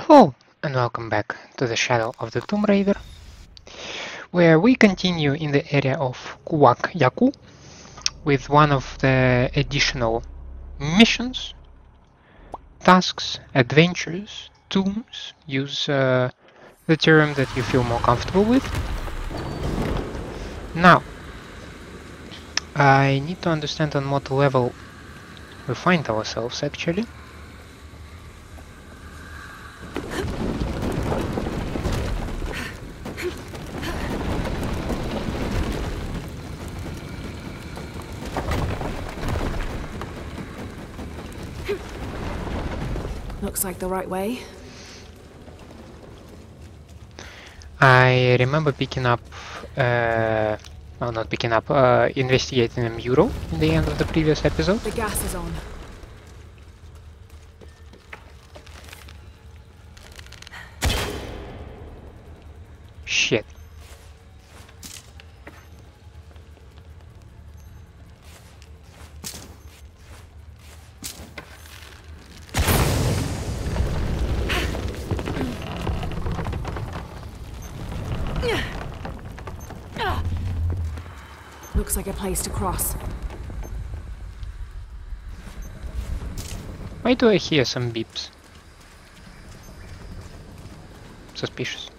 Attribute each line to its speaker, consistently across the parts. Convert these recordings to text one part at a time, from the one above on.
Speaker 1: Hello and welcome back to the Shadow of the Tomb Raider, where we continue in the area of Yaku with one of the additional missions, tasks, adventures, tombs. Use the term that you feel more comfortable with. Now, I need to understand on what level we find ourselves actually.
Speaker 2: Looks like the right way.
Speaker 1: I remember picking up, well, not picking up, investigating a mural in the end of the previous episode.
Speaker 2: The gas is on.
Speaker 1: Shit.
Speaker 2: Looks like a place to cross.
Speaker 1: Why do I hear some beeps? Suspicious.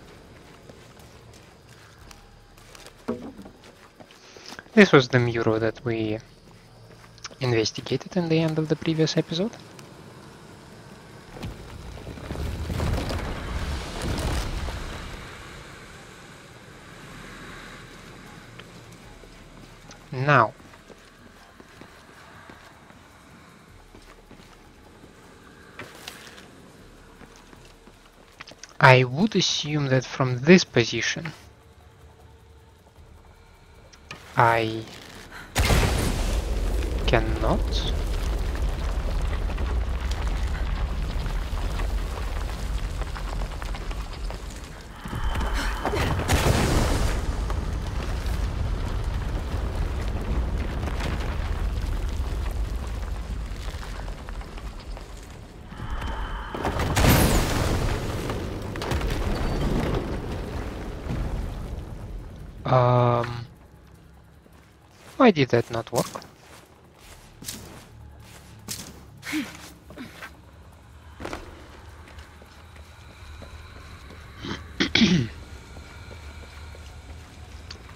Speaker 1: This was the mural that we investigated in the end of the previous episode. Now, I would assume that from this position I cannot. Why did that not work?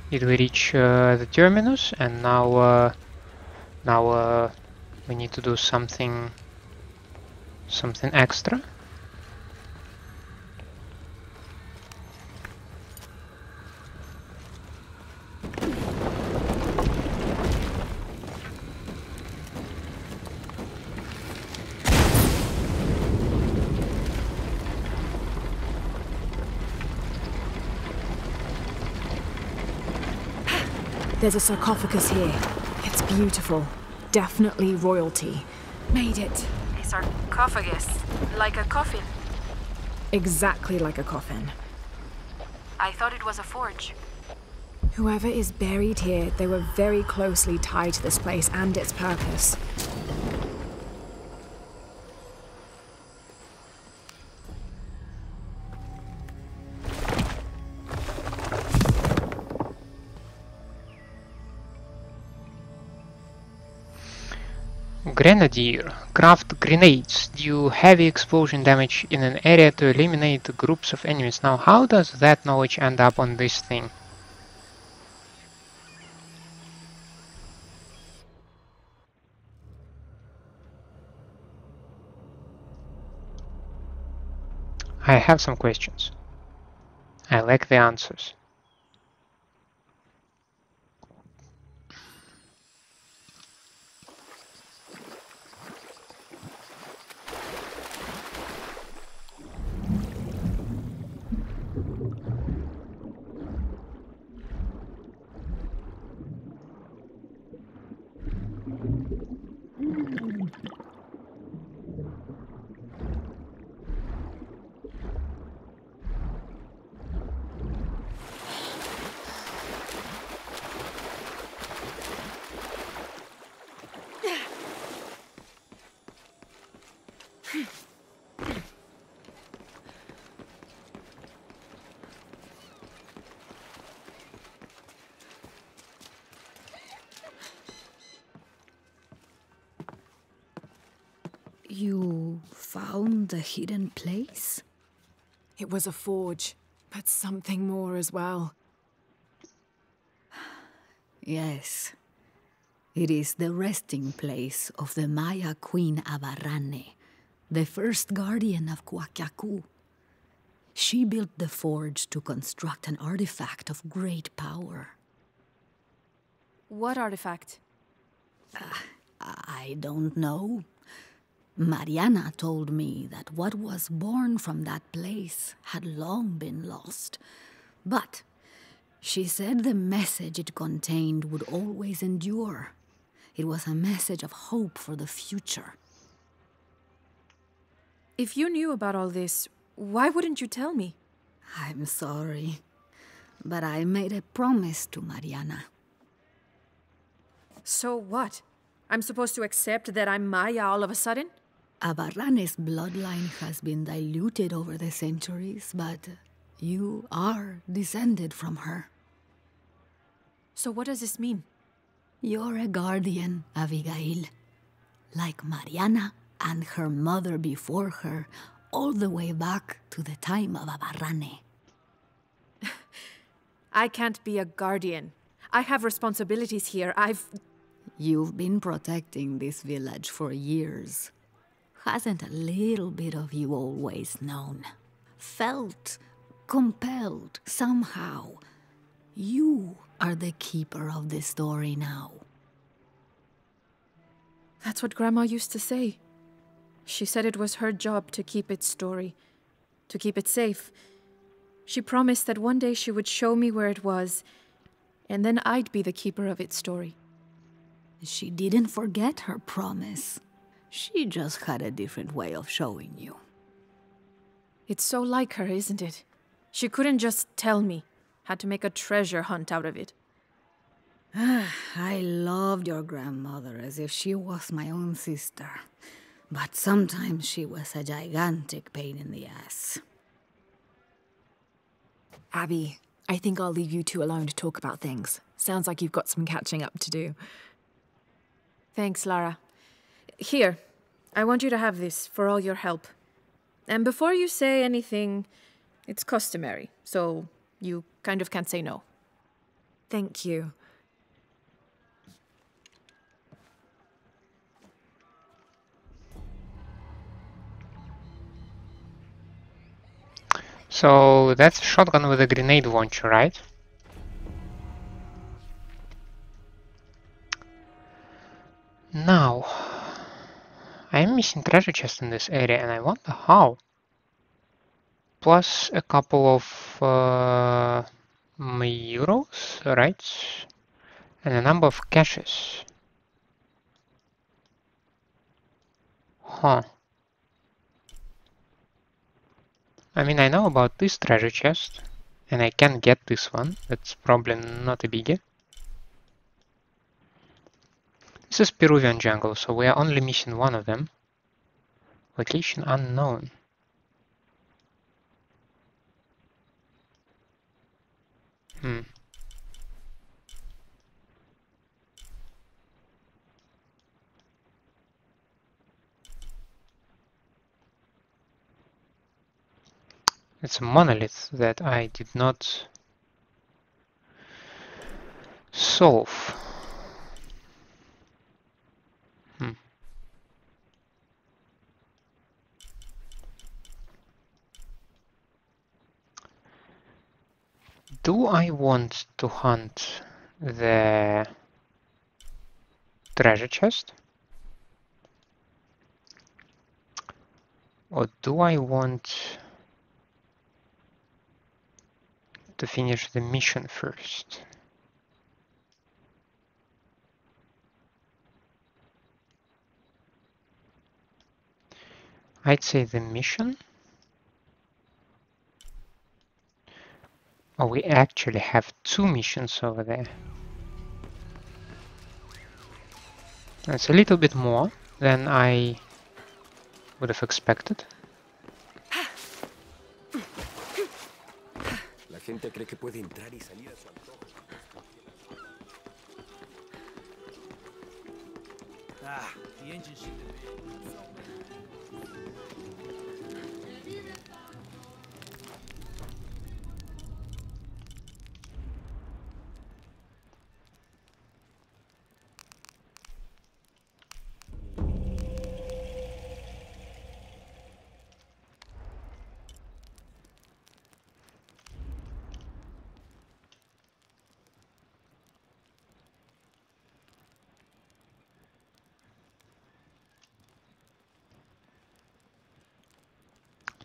Speaker 1: Did we reach the terminus? And now, we need to do something extra.
Speaker 2: There's a sarcophagus here. It's beautiful. Definitely royalty. Made it.
Speaker 3: A sarcophagus, like a coffin.
Speaker 2: Exactly like a coffin.
Speaker 3: I thought it was a forge.
Speaker 2: Whoever is buried here, they were very closely tied to this place and its purpose.
Speaker 1: Grenadier. Craft grenades. Deal heavy explosion damage in an area to eliminate groups of enemies. Now, how does that knowledge end up on this thing? I have some questions. I lack the answers.
Speaker 2: You found the hidden place?
Speaker 4: It was a forge, but something more as well.
Speaker 2: Yes. It is the resting place of the Maya Queen Abarrane, the first guardian of Xquic. She built the forge to construct an artifact of great power.
Speaker 3: What artifact?
Speaker 2: I don't know. Mariana told me that what was born from that place had long been lost. But she said the message it contained would always endure. It was a message of hope for the future.
Speaker 3: If you knew about all this, why wouldn't you tell me?
Speaker 2: I'm sorry, but I made a promise to Mariana.
Speaker 3: So what? I'm supposed to accept that I'm Maya all of a sudden?
Speaker 2: Abarrane's bloodline has been diluted over the centuries, but you are descended from her.
Speaker 3: So what does this mean?
Speaker 2: You're a guardian, Abigail. Like Mariana and her mother before her, all the way back to the time of Abarrane.
Speaker 3: I can't be a guardian. I have responsibilities here.
Speaker 2: You've been protecting this village for years. Hasn't a little bit of you always known? Felt compelled somehow. You are the keeper of the story now.
Speaker 3: That's what Grandma used to say. She said it was her job to keep its story, to keep it safe. She promised that one day she would show me where it was, and then I'd be the keeper of its story.
Speaker 2: She didn't forget her promise. She just had a different way of showing you.
Speaker 3: It's so like her, isn't it? She couldn't just tell me. Had to make a treasure hunt out of it.
Speaker 2: I loved your grandmother as if she was my own sister. But sometimes she was a gigantic pain in the ass.
Speaker 4: Abby, I think I'll leave you two alone to talk about things. Sounds like you've got some catching up to do.
Speaker 3: Thanks, Lara. Here, I want you to have this for all your help. And before you say anything, it's customary, so you kind of can't say no.
Speaker 4: Thank you.
Speaker 1: So that's a shotgun with a grenade launcher, right? Now, I'm missing treasure chest in this area and I wonder how. Plus a couple of euros, right? And a number of caches. Huh. I mean, I know about this treasure chest, and I can get this one. That's probably not a biggie. This is Peruvian jungle, so we are only missing one of them. Location unknown. It's a monolith that I did not solve. Do I want to hunt the treasure chest? Or do I want to finish the mission first? I'd say the mission. Oh, we actually have 2 missions over there. That's a little bit more than I would have expected.
Speaker 5: La gente cree que puede entrar y salir a su antojo. Ah, the engine shit.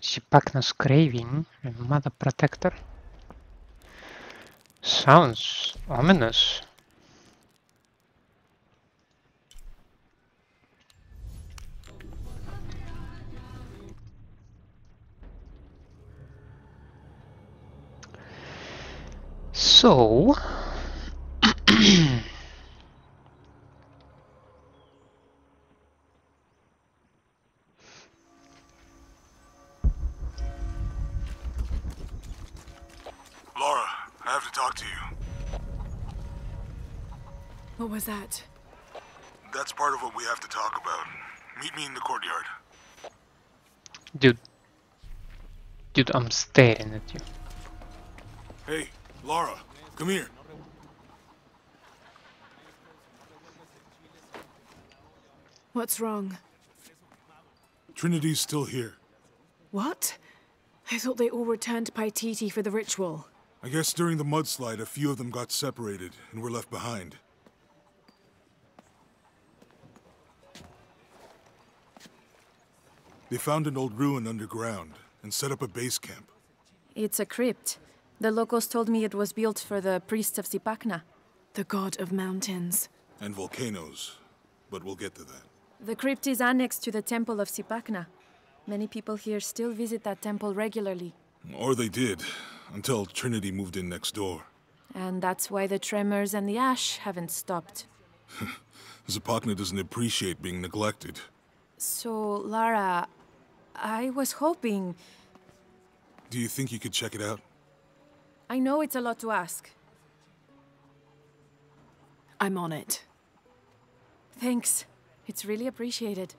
Speaker 1: Zipacna's craving and mother protector. Sounds ominous. So
Speaker 6: Laura, I have to talk to you.
Speaker 4: What was that?
Speaker 6: That's part of what we have to talk about. Meet me in the courtyard.
Speaker 1: Dude, I'm staring at you.
Speaker 6: Hey, Laura, come here.
Speaker 4: What's wrong?
Speaker 6: Trinity's still here.
Speaker 4: What? I thought they all returned to Paititi for the ritual.
Speaker 6: I guess during the mudslide, a few of them got separated and were left behind. They found an old ruin underground and set up a base camp.
Speaker 3: It's a crypt. The locals told me it was built for the priests of Zipacna.
Speaker 4: The god of mountains.
Speaker 6: And volcanoes, but we'll get to that.
Speaker 3: The crypt is annexed to the temple of Zipacna. Many people here still visit that temple regularly.
Speaker 6: Or they did, until Trinity moved in next door.
Speaker 3: And that's why the tremors and the ash haven't stopped.
Speaker 6: Zipacna doesn't appreciate being neglected.
Speaker 3: So, Lara, I was hoping...
Speaker 6: Do you think you could check it out?
Speaker 3: I know it's a lot to ask.
Speaker 4: I'm on it.
Speaker 3: Thanks. It's really appreciated.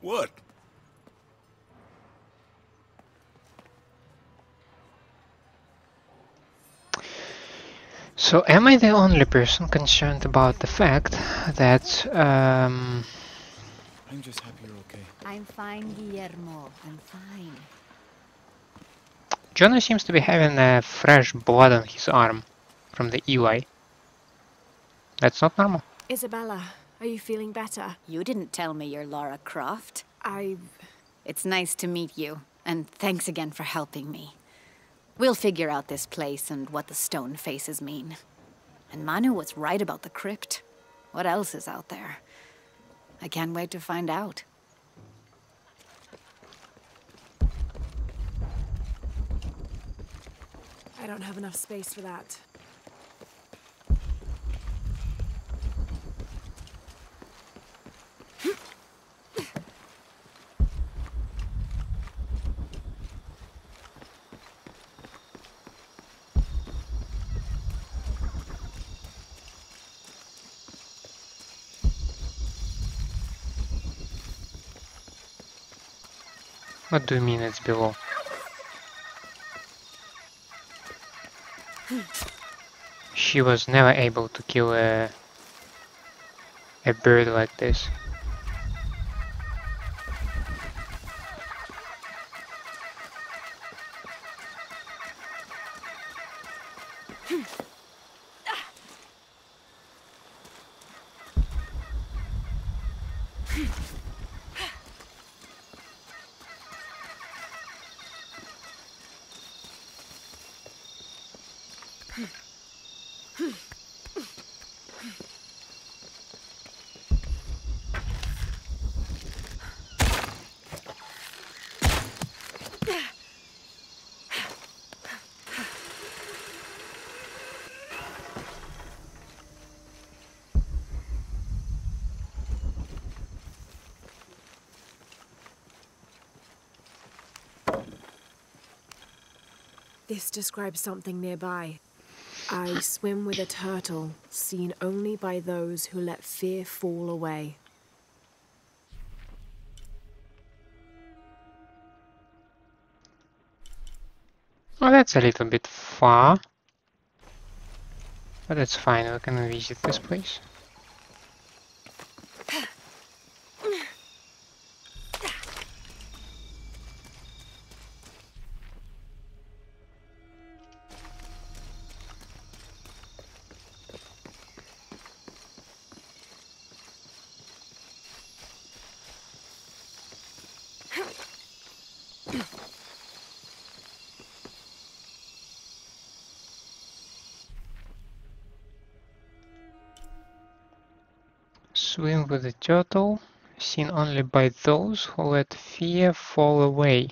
Speaker 6: What?
Speaker 1: So am I the only person concerned about the fact that
Speaker 5: I'm just happy you're okay.
Speaker 2: I'm fine, Guillermo. I'm fine.
Speaker 1: Jonah seems to be having fresh blood on his arm from the Eli? That's not normal.
Speaker 4: Isabella, are you feeling better?
Speaker 2: You didn't tell me you're Laura Croft.
Speaker 4: I...
Speaker 2: It's nice to meet you, and thanks again for helping me. We'll figure out this place and what the stone faces mean. And Manu was right about the crypt. What else is out there? I can't wait to find out.
Speaker 4: I don't have enough space for that.
Speaker 1: What do you mean it's below? She was never able to kill a bird like this.
Speaker 4: This describes something nearby. I swim with a turtle, seen only by those who let fear fall away.
Speaker 1: Oh, that's a little bit far. But that's fine, we can visit this place. Swim with the turtle, seen only by those who let fear fall away.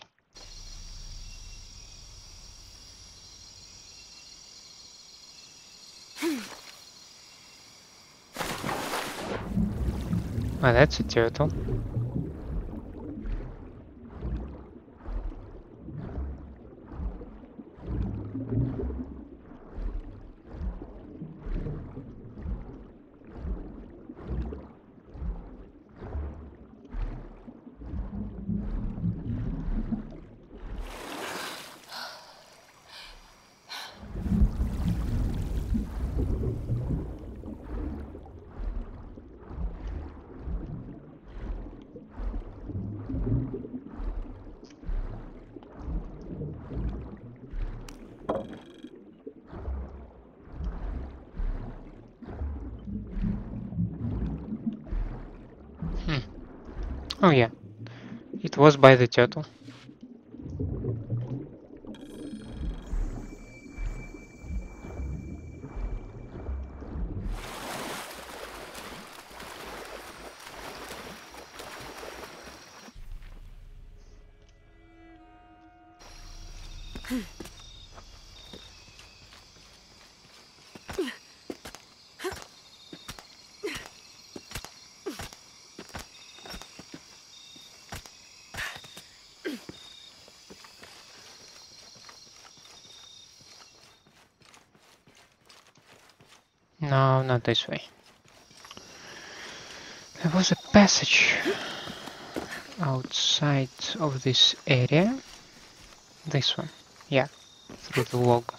Speaker 1: Oh, that's a turtle. Oh yeah, it was by the turtle. No, not this way. There was a passage outside of this area. This one, yeah, through the log.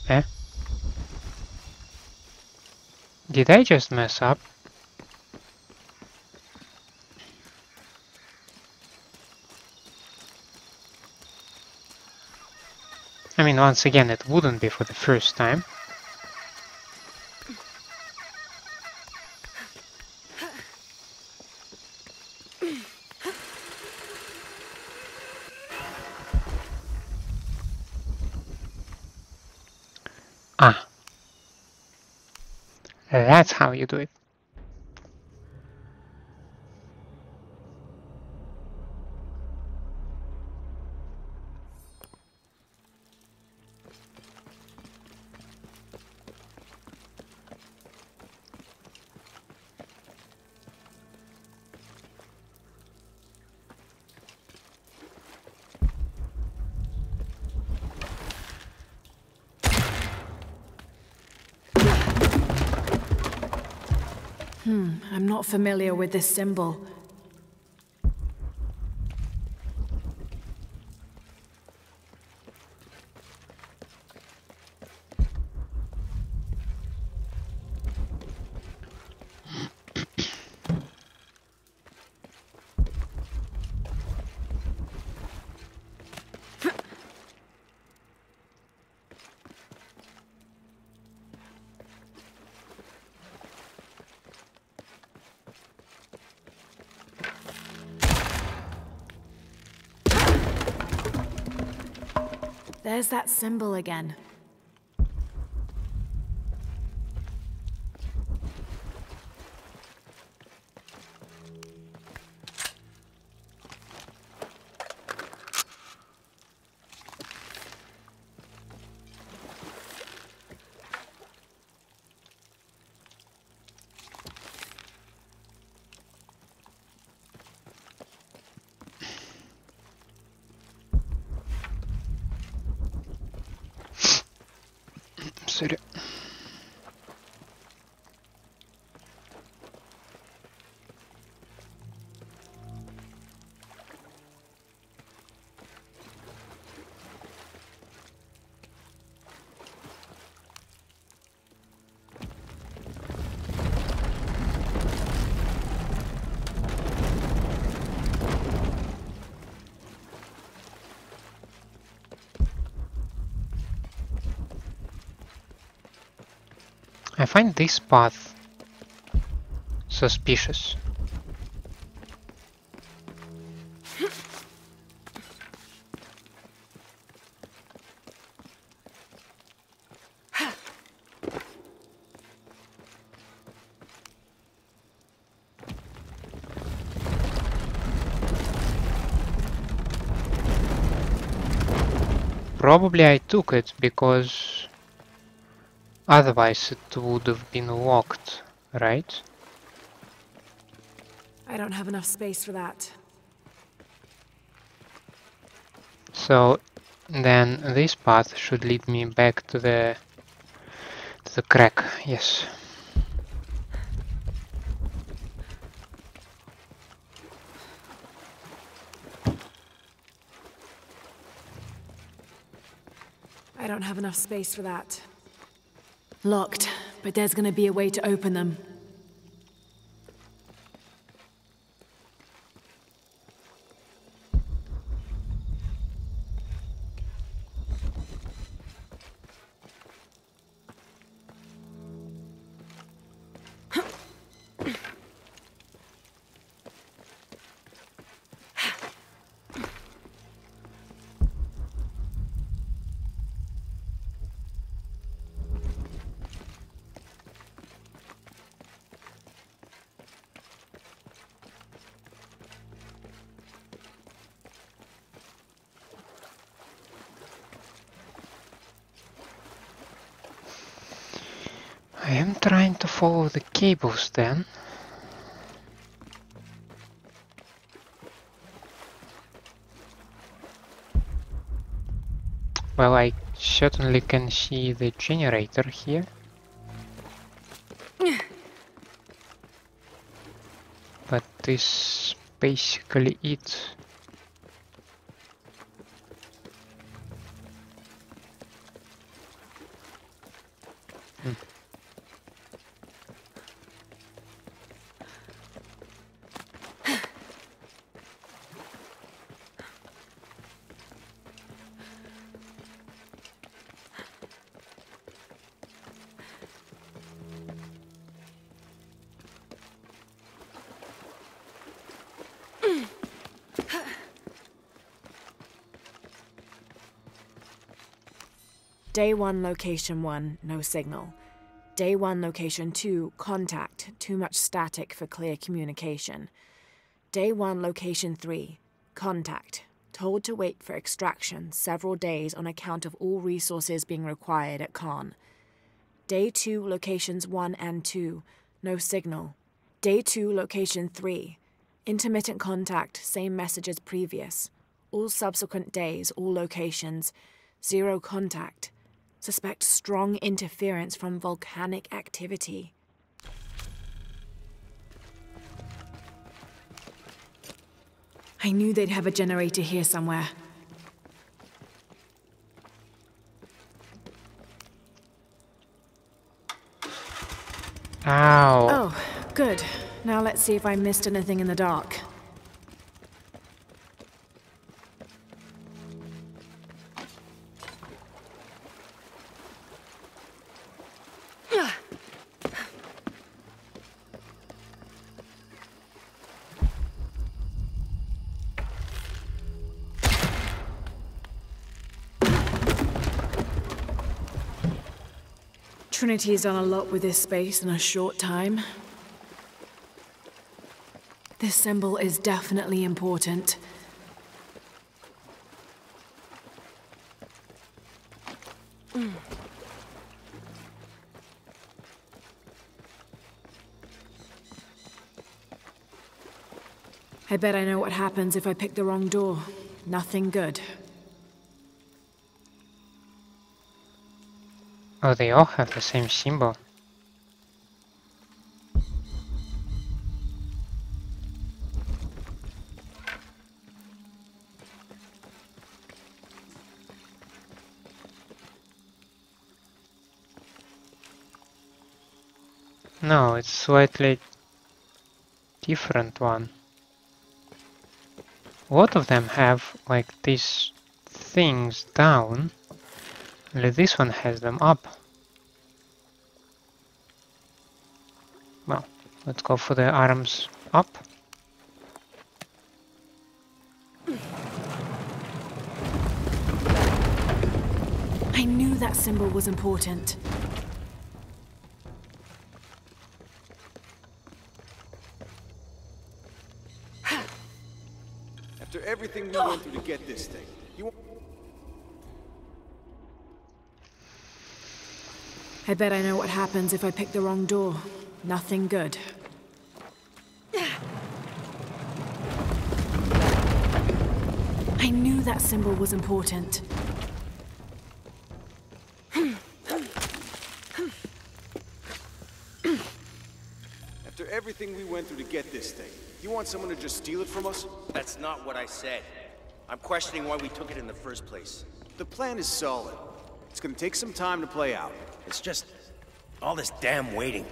Speaker 1: Eh? Did I just mess up? I mean, once again, it wouldn't be for the first time. Ah, that's how you do it.
Speaker 4: I'm not familiar with this symbol. There's that symbol again.
Speaker 1: Sorry. I find this path suspicious. Probably I took it because otherwise it would have been locked, right?
Speaker 4: I don't have enough space for that.
Speaker 1: So then this path should lead me back to the crack, yes.
Speaker 4: I don't have enough space for that. Locked, but there's gonna be a way to open them.
Speaker 1: I am trying to follow the cables then. Well, I certainly can see the generator here. But this is basically it.
Speaker 4: Day 1, location 1, no signal. Day 1, location 2, contact, too much static for clear communication. Day 1, location 3, contact, told to wait for extraction several days on account of all resources being required at Khan. Day 2, locations 1 and 2, no signal. Day 2, location 3, intermittent contact, same message as previous. All subsequent days, all locations, 0 contact. Suspect strong interference from volcanic activity. I knew they'd have a generator here somewhere.
Speaker 1: Ow!
Speaker 4: Oh, good. Now let's see if I missed anything in the dark. Trinity's done a lot with this space in a short time. This symbol is definitely important. I bet I know what happens if I pick the wrong door. Nothing good.
Speaker 1: Oh, they all have the same symbol. No, it's slightly different one. A lot of them have like these things down, only this one has them up. Well, let's go for the arms up.
Speaker 4: I knew that symbol was important.
Speaker 5: After everything we went through to get this thing,
Speaker 4: I bet I know what happens if I pick the wrong door. Nothing good. I knew that symbol was important.
Speaker 5: After everything we went through to get this thing, you want someone to just steal it from us?
Speaker 7: That's not what I said. I'm questioning why we took it in the first place.
Speaker 5: The plan is solid. It's gonna take some time to play out.
Speaker 7: It's just all this damn waiting.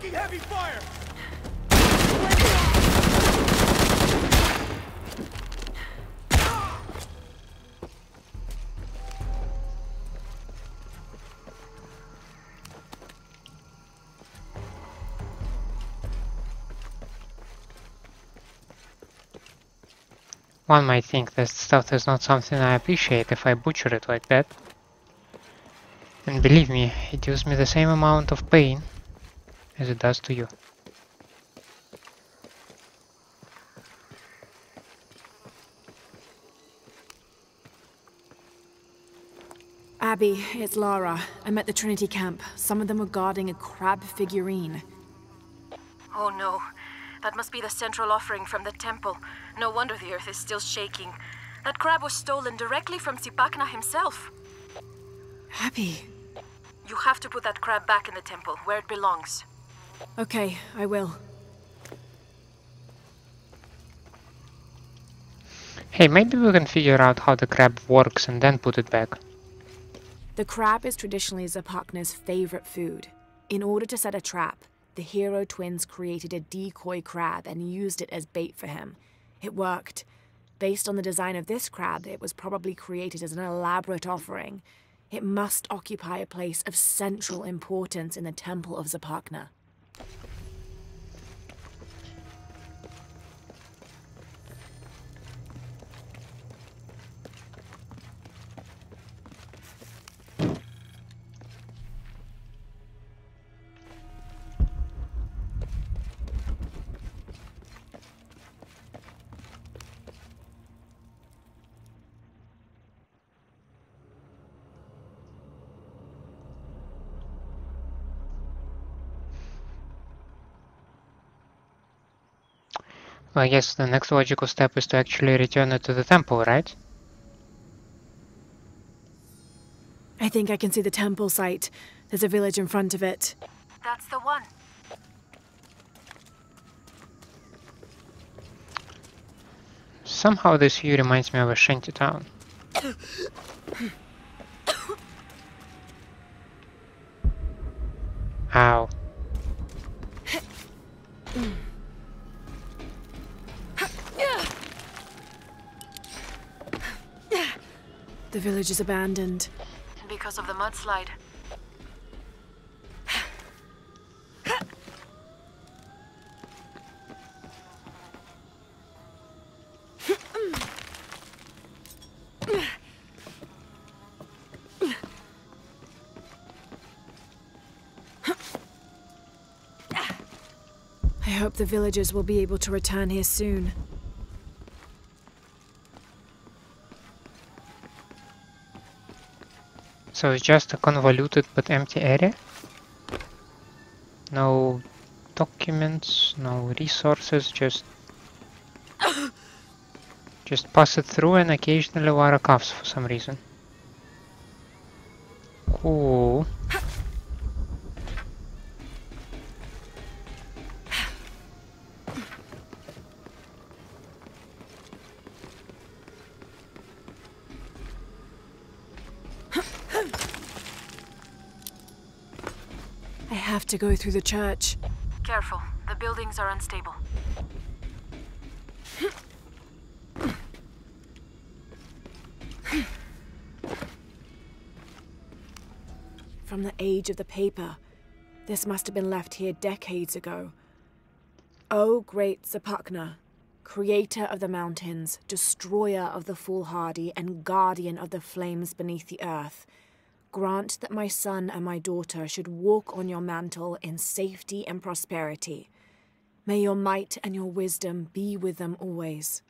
Speaker 5: Taking heavy fire!
Speaker 1: One might think that stuff is not something I appreciate if I butcher it like that. And believe me, it gives me the same amount of pain as it does to you.
Speaker 4: Abby, it's Lara. I'm at the Trinity camp. Some of them were guarding a crab figurine.
Speaker 3: Oh no. That must be the central offering from the temple. No wonder the earth is still shaking. That crab was stolen directly from Zipacna himself.
Speaker 4: Abby.
Speaker 3: You have to put that crab back in the temple, where it belongs.
Speaker 4: Okay, I will.
Speaker 1: Hey, maybe we can figure out how the crab works and then put it back.
Speaker 4: The crab is traditionally Zipacna's favorite food. In order to set a trap, the hero twins created a decoy crab and used it as bait for him. It worked. Based on the design of this crab, it was probably created as an elaborate offering. It must occupy a place of central importance in the Temple of Zipacna.
Speaker 1: Well, I guess the next logical step is to actually return it to the temple, right?
Speaker 4: I think I can see the temple site. There's a village in front of it.
Speaker 3: That's the one.
Speaker 1: Somehow this view reminds me of a shanty town. Ow.
Speaker 4: The village is abandoned.
Speaker 3: Because of the mudslide.
Speaker 4: I hope the villagers will be able to return here soon.
Speaker 1: So it's just a convoluted but empty area? No documents, no resources, just pass it through and occasionally wire cuffs for some reason. Cool.
Speaker 4: I have to go through the church.
Speaker 3: Careful, the buildings are unstable.
Speaker 4: From the age of the paper, this must have been left here decades ago. O great Zipacna, creator of the mountains, destroyer of the foolhardy, and guardian of the flames beneath the earth, grant that my son and my daughter should walk on your mantle in safety and prosperity. May your might and your wisdom be with them always.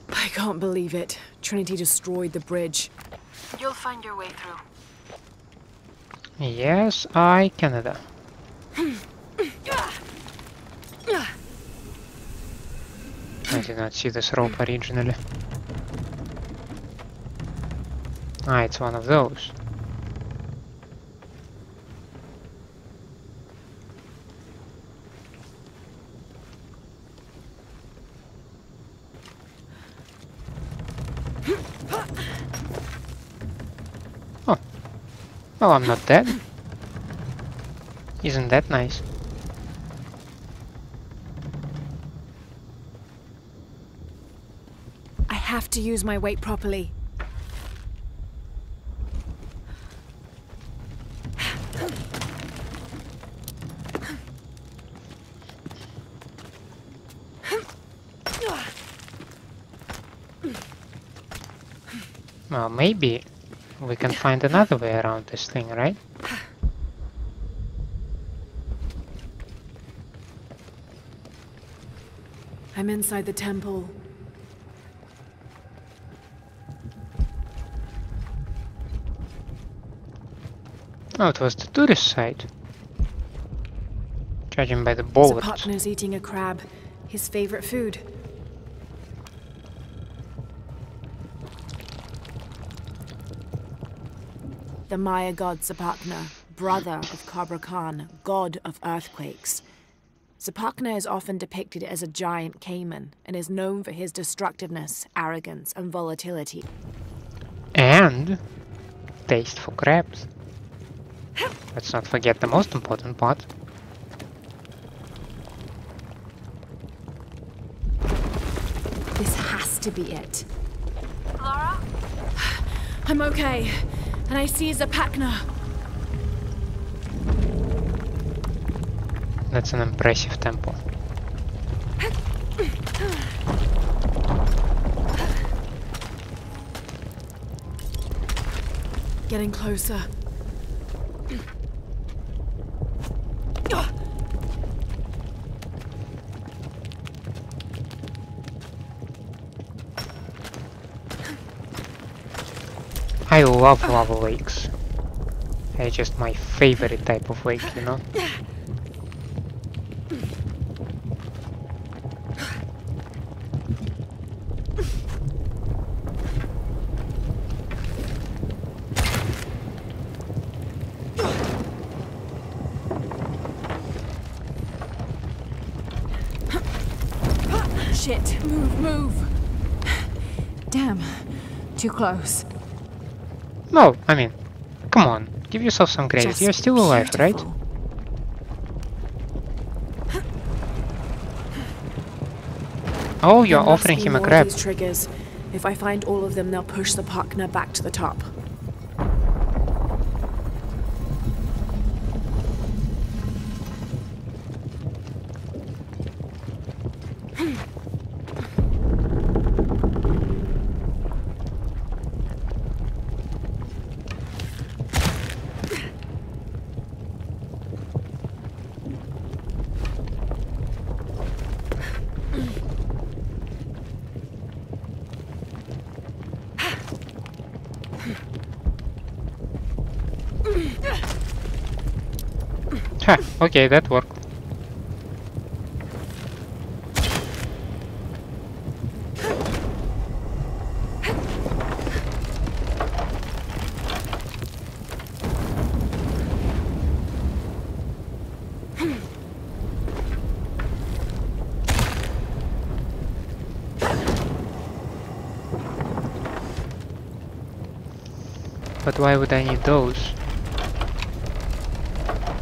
Speaker 4: I can't believe it. Trinity destroyed the bridge.
Speaker 3: You'll find your way through.
Speaker 1: Yes, I Canada. I did not see this rope originally. Ah, it's one of those. Oh. Well, I'm not dead. Isn't that nice?
Speaker 4: I have to use my weight properly.
Speaker 1: Well, maybe we can find another way around this thing, right?
Speaker 4: I'm inside the temple.
Speaker 1: Oh, it was the tourist site. Judging by the bollards.
Speaker 4: Zipacna's eating a crab, his favorite food. The Maya god Zipacna, brother of Kabra Khan, god of earthquakes. Zipacna is often depicted as a giant caiman and is known for his destructiveness, arrogance, and volatility.
Speaker 1: And taste for crabs. Let's not forget the most important part.
Speaker 4: This has to be it.
Speaker 3: Laura?
Speaker 4: I'm okay, and I see Zipacna.
Speaker 1: That's an impressive temple.
Speaker 4: Getting closer.
Speaker 1: I love lava lakes. They're just my favorite type of lake, you know?
Speaker 4: it! Move, move! Damn. Too close.
Speaker 1: No, I mean, come on. Give yourself some credit.
Speaker 4: Just
Speaker 1: You're still alive, right?
Speaker 4: beautiful.
Speaker 1: Oh, you're
Speaker 4: There must
Speaker 1: offering
Speaker 4: be
Speaker 1: him a
Speaker 4: more of
Speaker 1: grab.
Speaker 4: these triggers. If I find all of them, they'll push the Zipacna back to the top.
Speaker 1: Ha, okay, that worked. But why would I need those?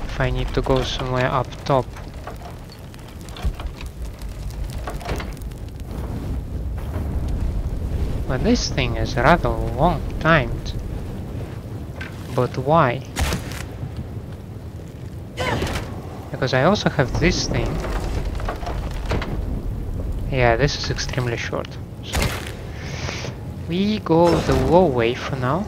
Speaker 1: If I need to go somewhere up top. But this thing is rather long timed. But why? Because I also have this thing. Yeah, this is extremely short. So we go the low way for now.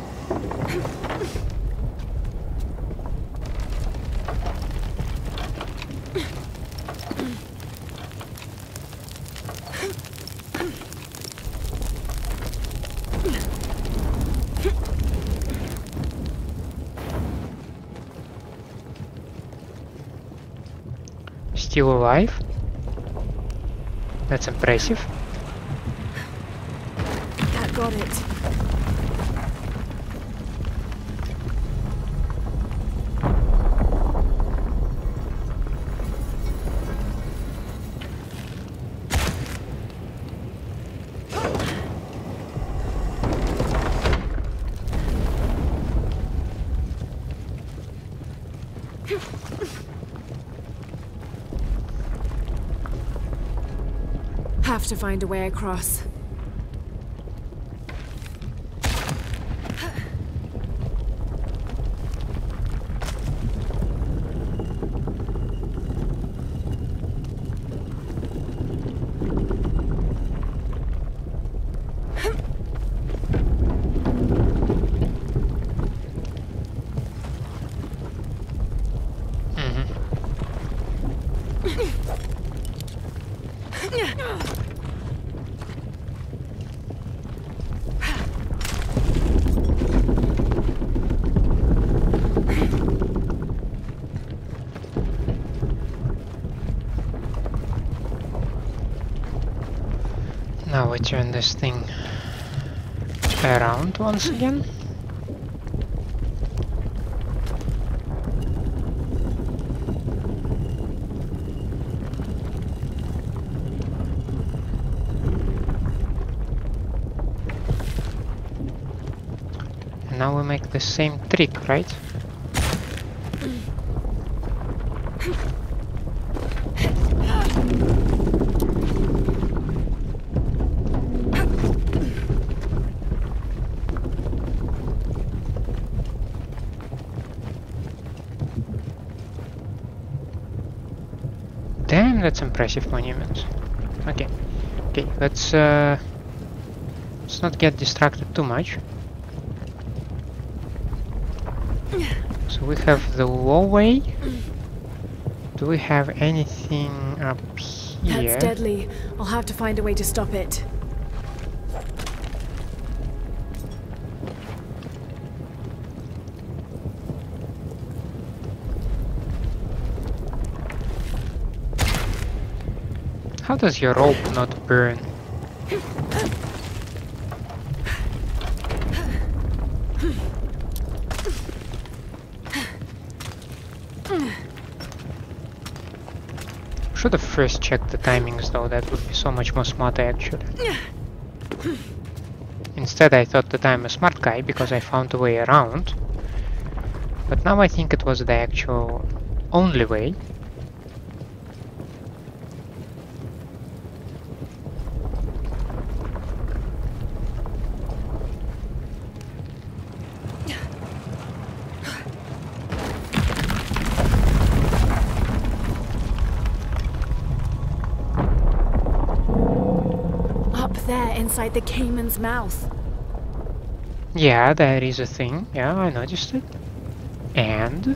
Speaker 1: Still alive. That's impressive.
Speaker 4: That got it. Have to find a way across.
Speaker 1: Now we turn this thing around once again. And now we make the same trick, right? Damn, that's impressive monument. Okay, okay, let's not get distracted too much. So we have the low way. Do we have anything up here?
Speaker 4: That's deadly. I'll have to find a way to stop it.
Speaker 1: How does your rope not burn? Should have first checked the timings though, that would be so much more smarter actually. Instead I thought that I'm a smart guy because I found a way around. But now I think it was the actual only way.
Speaker 4: Inside the caiman's mouth.
Speaker 1: Yeah, that is a thing. Yeah, I noticed it. And...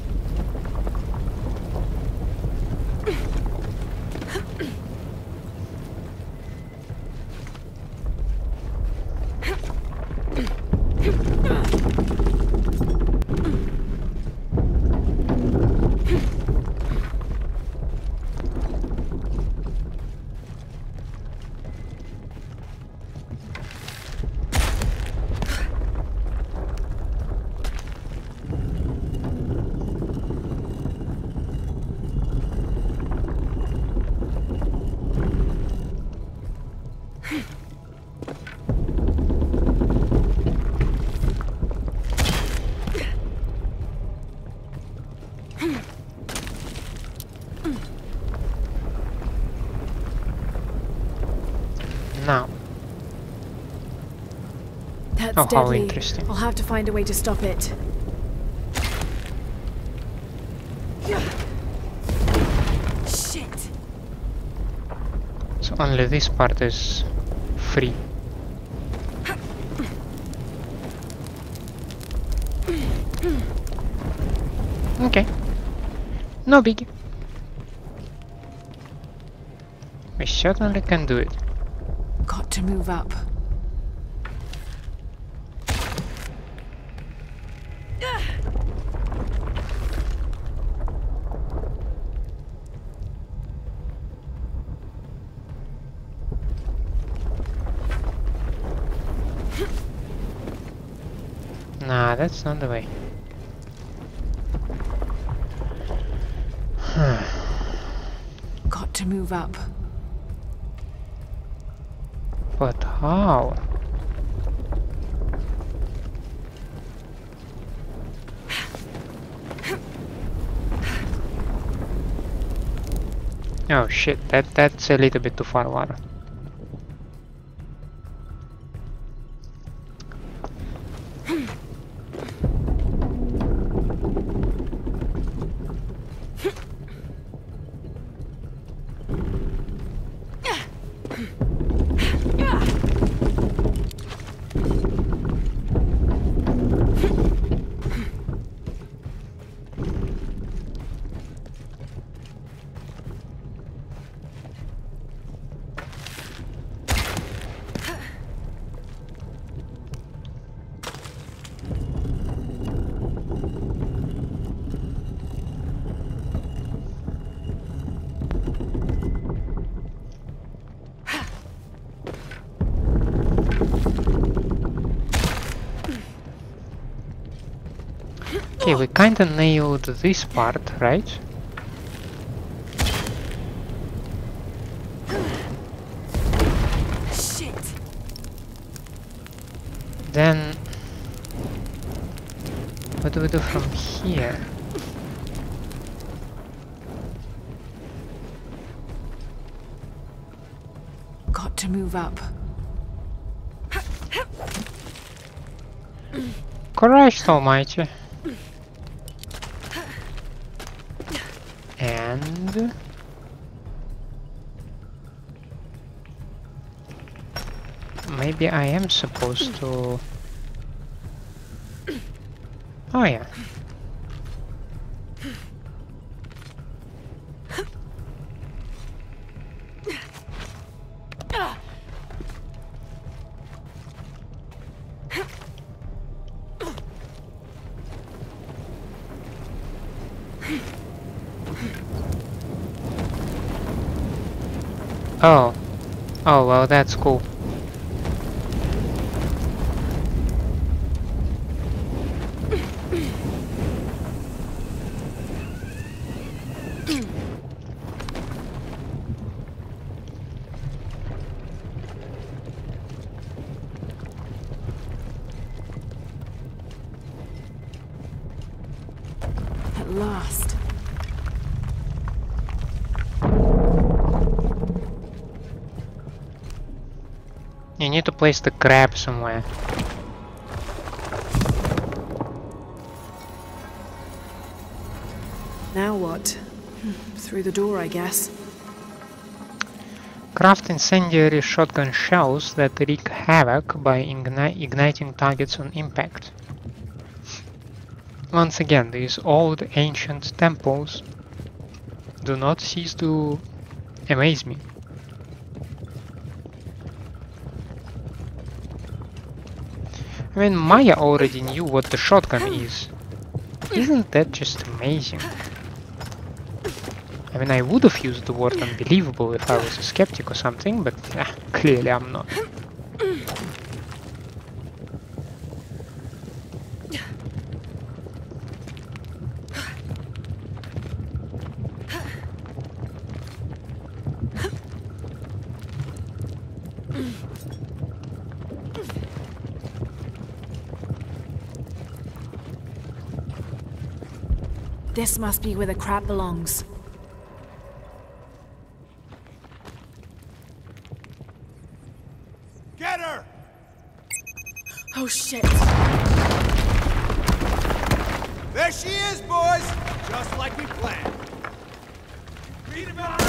Speaker 1: now.
Speaker 4: That's
Speaker 1: Oh, how
Speaker 4: deadly.
Speaker 1: interesting.
Speaker 4: I'll have to find a way to stop it. Shit.
Speaker 1: So only this part is free. Okay. No biggie. We certainly can do it.
Speaker 4: Got to move up.
Speaker 1: Nah, that's not the way.
Speaker 4: Got to move up.
Speaker 1: But how? Oh shit, that's a little bit too far water. Okay, we kinda nailed this part, right?
Speaker 4: Shit.
Speaker 1: Then... what do we do from here?
Speaker 4: Got to move up.
Speaker 1: Christ almighty. And... maybe I am supposed to... oh yeah. Oh. Oh, well, that's cool. You need to place the crab somewhere.
Speaker 4: Now what? Through the door, I guess.
Speaker 1: Craft incendiary shotgun shells that wreak havoc by igniting targets on impact. Once again, these old ancient temples do not cease to amaze me. I mean, Maya already knew what the shotgun is. Isn't that just amazing? I mean, I would have used the word unbelievable if I was a skeptic or something, but clearly I'm not.
Speaker 4: This must be where the crab belongs.
Speaker 5: Get her!
Speaker 4: Oh shit!
Speaker 5: There she is, boys! Just like we planned. Read about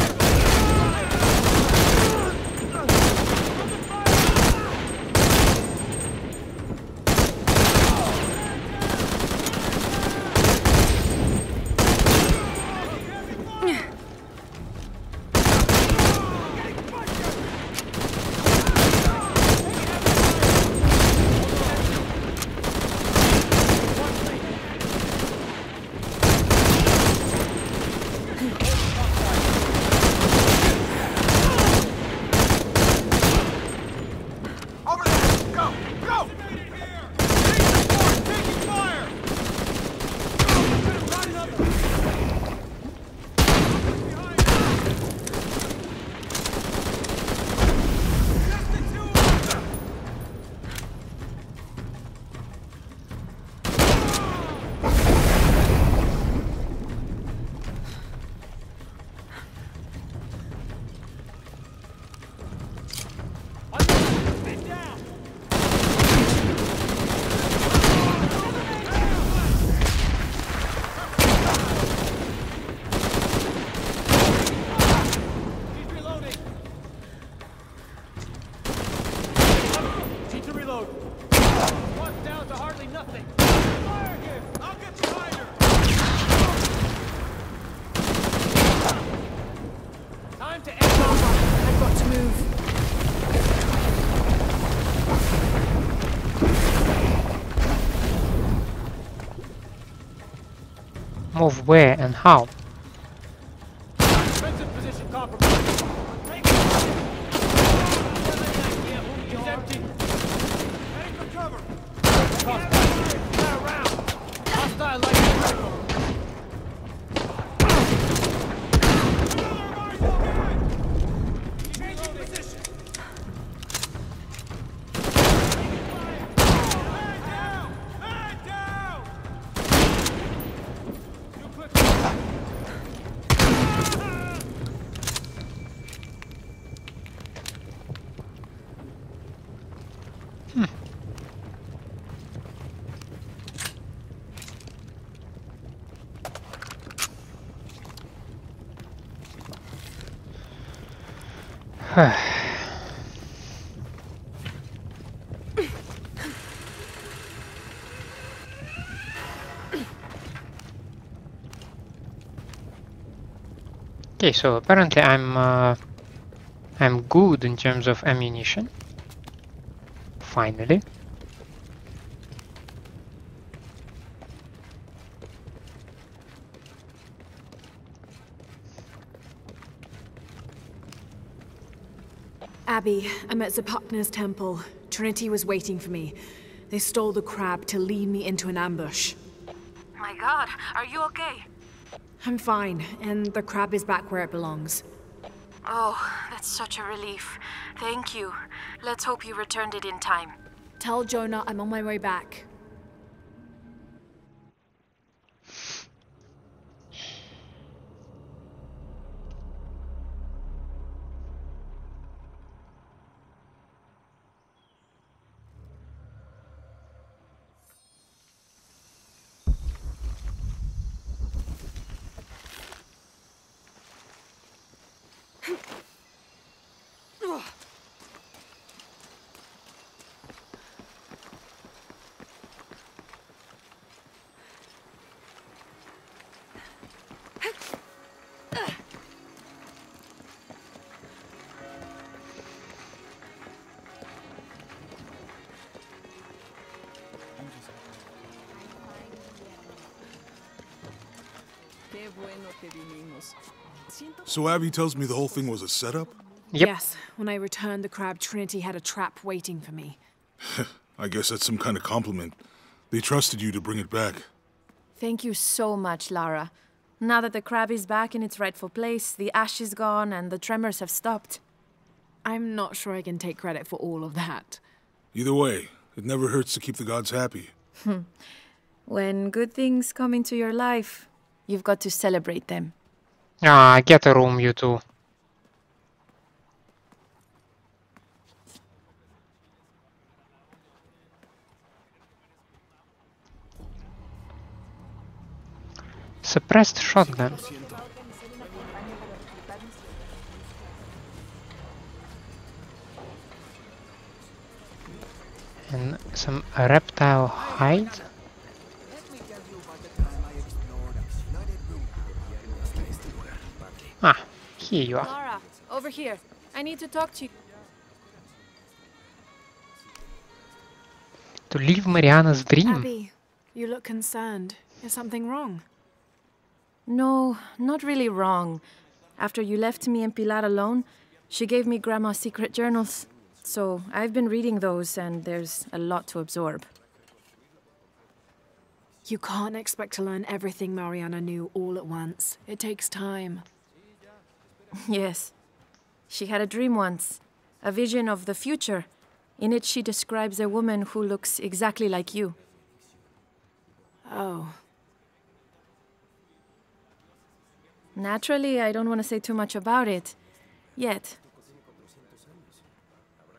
Speaker 1: Move where and how?
Speaker 5: defensive position compromised. It's empty. Heading for cover. Not around. Hostile light rifle. Changing position. Man down! You click.
Speaker 1: Okay, so apparently I'm good in terms of ammunition. Finally.
Speaker 4: Abby, I'm at Zipacna's temple. Trinity was waiting for me. They stole the crab to lead me into an ambush.
Speaker 8: My god, are you okay?
Speaker 4: I'm fine, and the crab is back where it belongs.
Speaker 8: Oh, that's such a relief. Thank you. Let's hope you returned it in time.
Speaker 4: Tell Jonah I'm on my way back.
Speaker 6: So Abby tells me the whole thing was a setup?
Speaker 1: Yep.
Speaker 4: Yes, when I returned the crab, Trinity had a trap waiting for me.
Speaker 6: I guess that's some kind of compliment. They trusted you to bring it back.
Speaker 3: Thank you so much, Lara. Now that the crab is back in its rightful place, the ash is gone, and the tremors have stopped.
Speaker 4: I'm not sure I can take credit for all of that.
Speaker 6: Either way, it never hurts to keep the gods happy.
Speaker 3: When good things come into your life, you've got to celebrate them.
Speaker 1: Ah, get a room, you two. Suppressed shotgun. And some reptile hide. Ah, here you are.
Speaker 3: Lara, over here. I need to talk to you.
Speaker 1: To live Mariana's dream.
Speaker 4: Abby, you look concerned. Is something wrong?
Speaker 3: No, not really wrong. After you left me and Pilar alone, she gave me Grandma's secret journals. So I've been reading those, and there's a lot to absorb.
Speaker 4: You can't expect to learn everything Mariana knew all at once. It takes time.
Speaker 3: Yes. She had a dream once, a vision of the future. In it, she describes a woman who looks exactly like you.
Speaker 4: Oh.
Speaker 3: Naturally, I don't want to say too much about it. Yet.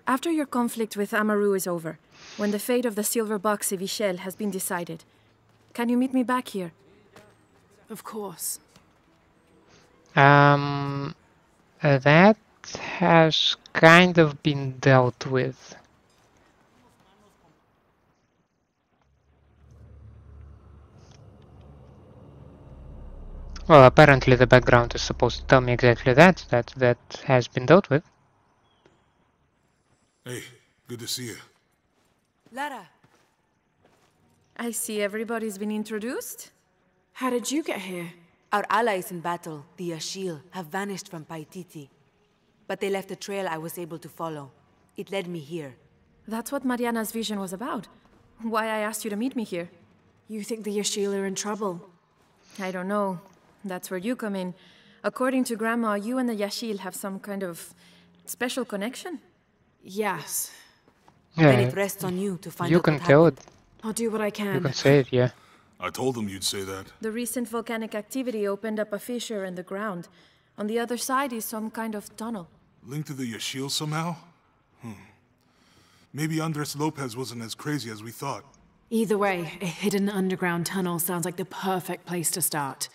Speaker 3: After your conflict with Amaru is over, when the fate of the silver box Yaaxil has been decided, can you meet me back here?
Speaker 4: Of course.
Speaker 1: That has kind of been dealt with. Well, apparently the background is supposed to tell me exactly that has been dealt with.
Speaker 6: Hey, good to see you.
Speaker 9: Lara.
Speaker 3: I see everybody's been introduced.
Speaker 4: How did you get here?
Speaker 9: Our allies in battle, the Yaaxil, have vanished from Paititi. But they left a trail I was able to follow. It led me here.
Speaker 3: That's what Mariana's vision was about. Why I asked you to meet me here.
Speaker 4: You think the Yaaxil are in trouble?
Speaker 3: I don't know. That's where you come in. According to Grandma, you and the Yaaxil have some kind of special connection?
Speaker 4: Yes.
Speaker 9: Then
Speaker 1: Yeah,
Speaker 9: it rests on you to find
Speaker 1: you
Speaker 9: out
Speaker 1: can
Speaker 9: what
Speaker 1: tell
Speaker 9: happened.
Speaker 1: it.
Speaker 4: I'll do what I
Speaker 1: You
Speaker 4: can.
Speaker 1: can say it, yeah.
Speaker 6: I told them you'd say that.
Speaker 3: The recent volcanic activity opened up a fissure in the ground. On the other side is some kind of tunnel.
Speaker 6: Linked to the Yaaxil somehow? Maybe Andres Lopez wasn't as crazy as we thought.
Speaker 4: Either way, a hidden underground tunnel sounds like the perfect place to start.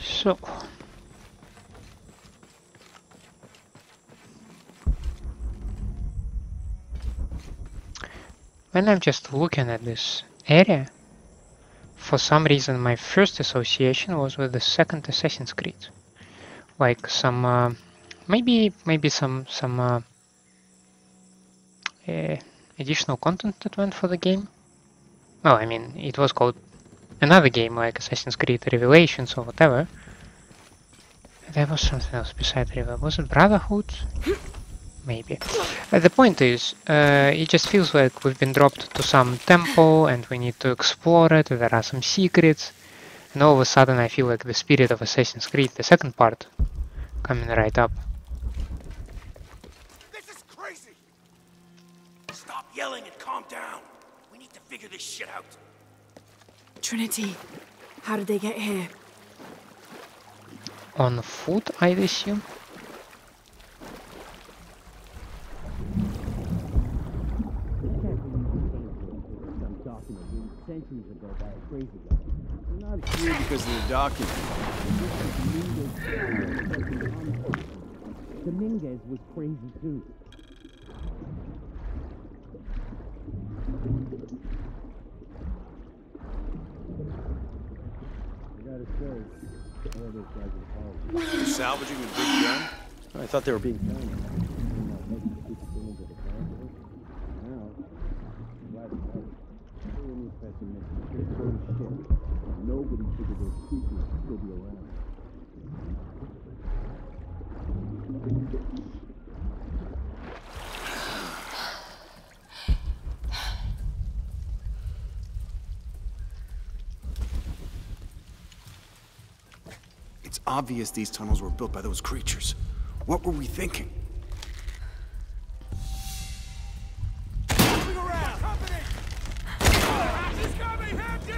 Speaker 1: So, when I'm just looking at this area, for some reason my first association was with the second Assassin's Creed. Like some, maybe some additional content that went for the game. Well, I mean, it was called another game like Assassin's Creed Revelations or whatever. There was something else besides River. Was it Brotherhood? Maybe. The point is, it just feels like we've been dropped to some temple and we need to explore it. There are some secrets. And all of a sudden I feel like the spirit of Assassin's Creed, the second part, coming right up.
Speaker 7: This is crazy! Stop yelling and calm down. We need to figure this shit out.
Speaker 4: Trinity, how did they get here?
Speaker 1: On foot, I assume.
Speaker 10: centuries ago by a crazy guy.
Speaker 5: We're not here because of the document.
Speaker 10: Dominguez was crazy too. I gotta say, all those guys are horrible.
Speaker 5: You're salvaging the big gun?
Speaker 10: I thought they were being kind. Now, glad to know. Really pessimistic. Just full of shit. Nobody figured those creatures would still be around.
Speaker 5: It's obvious these tunnels were built by those creatures. What were we thinking?
Speaker 7: Moving around! Company! He's coming! Hands in!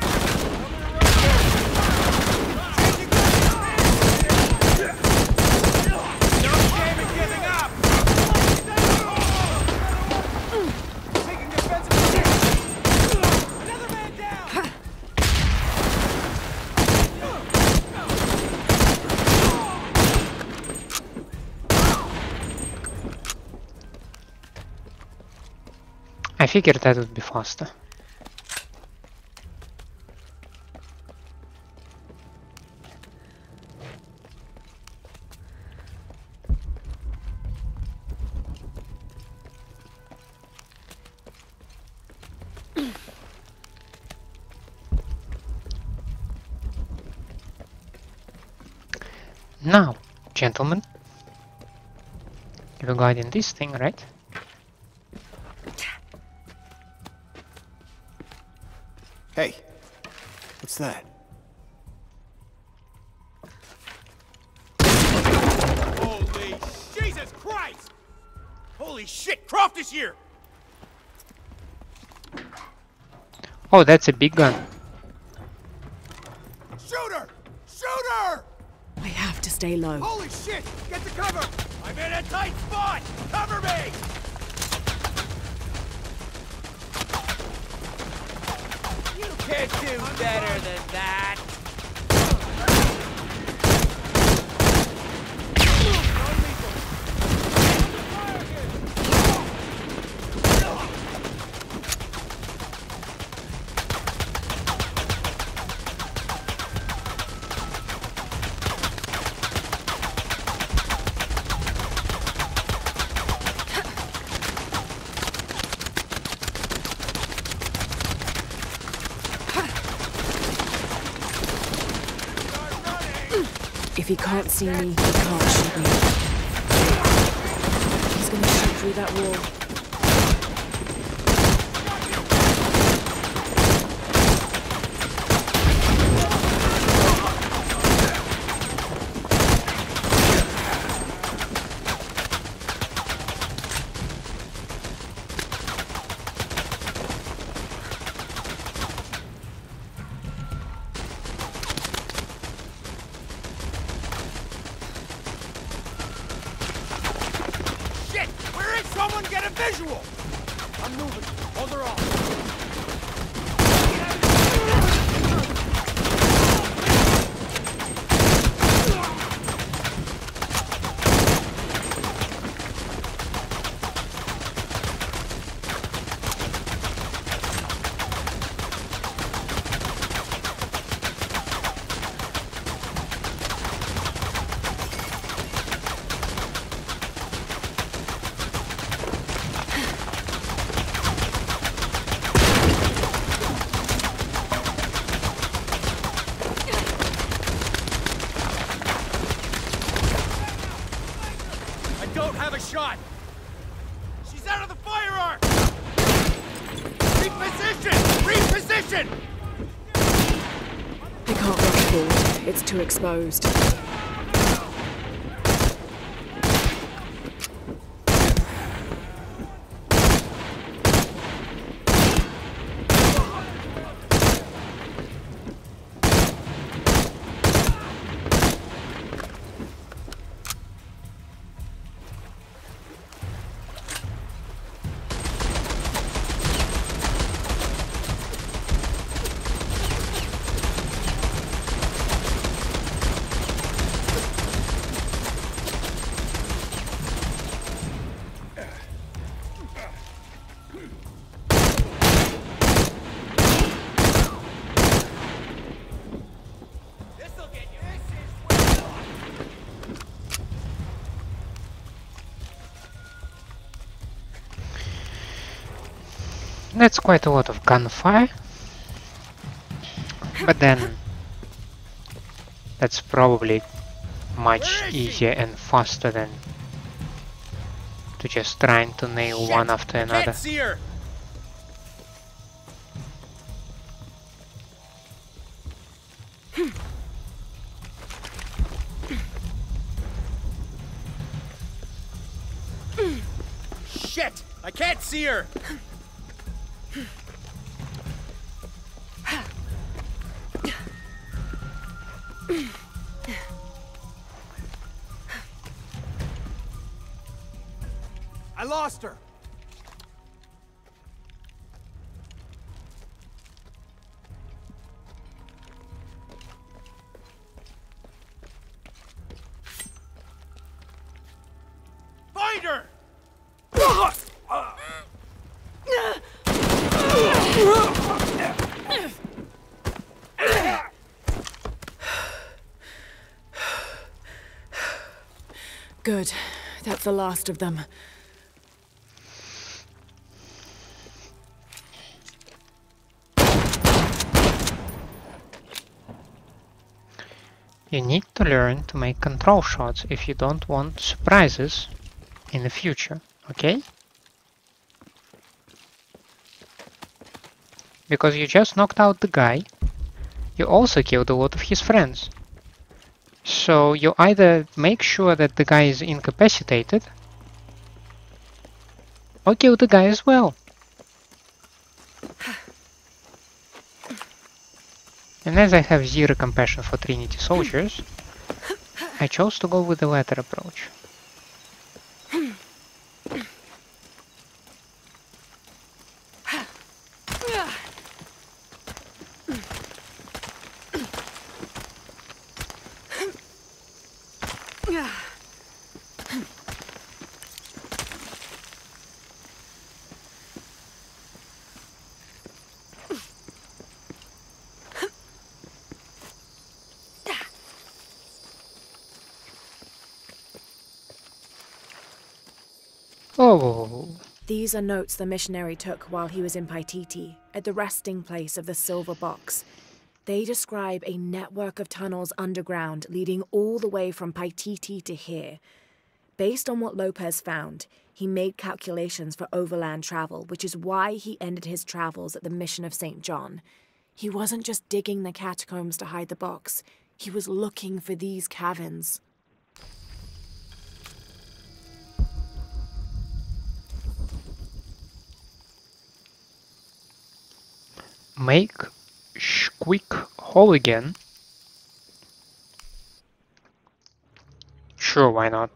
Speaker 7: No shame in giving up! Taking defensive position! Another man down!
Speaker 1: I figured that would be faster. Now, gentlemen, you're guiding this thing, right?
Speaker 5: Hey, what's that?
Speaker 7: Holy Jesus Christ! Holy shit, Croft is here!
Speaker 1: Oh, that's a big gun.
Speaker 7: Shoot her! Shoot her!
Speaker 4: I have to stay low.
Speaker 7: Holy shit! Get to cover! I'm in a tight spot! Cover me! You can't do better than that!
Speaker 4: If he can't see me, he can't shoot me. He's gonna shoot through that wall. Shot! She's out of the fire arc! Reposition! Reposition! They can't rush forward. It's too exposed.
Speaker 1: That's quite a lot of gunfire. But then that's probably much easier and faster than to just trying to nail one after another.
Speaker 7: Can't see her. Shit! I can't see her! I lost her! Find her!
Speaker 4: Good. That's the last of them.
Speaker 1: You need to learn to make control shots if you don't want surprises in the future, okay? Because you just knocked out the guy, you also killed a lot of his friends. So you either make sure that the guy is incapacitated, or kill the guy as well. And as I have zero compassion for Trinity soldiers, I chose to go with the latter approach. Oh,
Speaker 4: These are notes the missionary took while he was in Paititi, at the resting place of the Silver Box. They describe a network of tunnels underground leading all the way from Paititi to here. Based on what Lopez found, he made calculations for overland travel, which is why he ended his travels at the Mission of St. John. He wasn't just digging the catacombs to hide the box, he was looking for these caverns.
Speaker 1: make Xquic whole again. Sure, why not?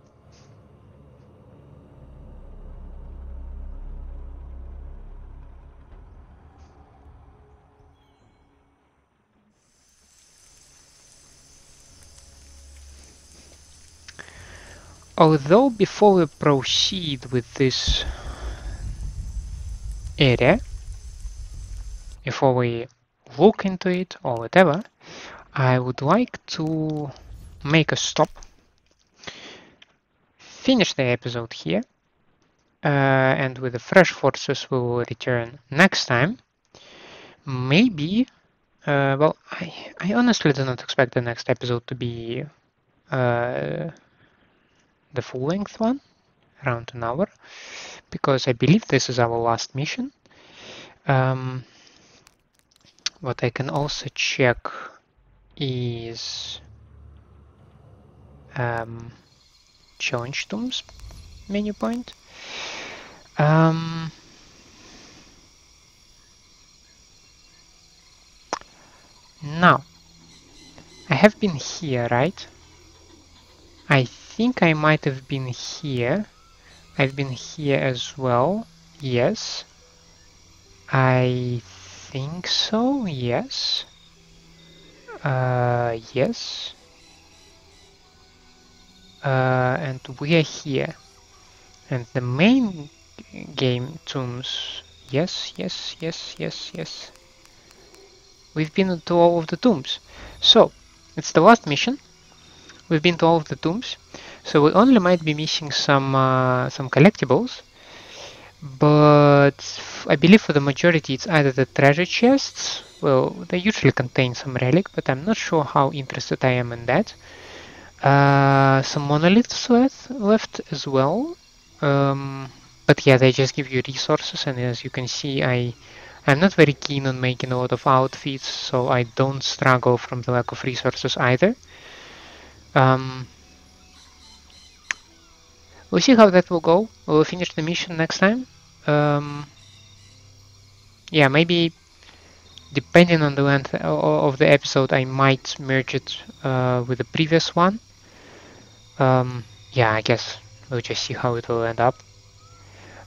Speaker 1: Although before we proceed with this area, before we look into it or whatever, I would like to make a stop, finish the episode here, and with the fresh forces we will return next time. Maybe, well, I honestly do not expect the next episode to be the full-length one, around an hour, because I believe this is our last mission. What I can also check is challenge tombs menu point. Now, I have been here, right? I think I might have been here. I've been here as well. Yes. I think so. Yes. Yes. And we are here. And the main game tombs. Yes, yes, yes, yes, yes. We've been to all of the tombs. So, it's the last mission. We've been to all of the tombs. So we only might be missing some collectibles. but I believe for the majority it's either the treasure chests. Well, they usually contain some relic, but I'm not sure how interested I am in that. Some monoliths left as well. But yeah, they just give you resources, and as you can see, I'm not very keen on making a lot of outfits, so I don't struggle from the lack of resources either. We'll see how that will go. We'll finish the mission next time. Yeah, maybe depending on the length of the episode, I might merge it with the previous one. Yeah, I guess we'll just see how it will end up.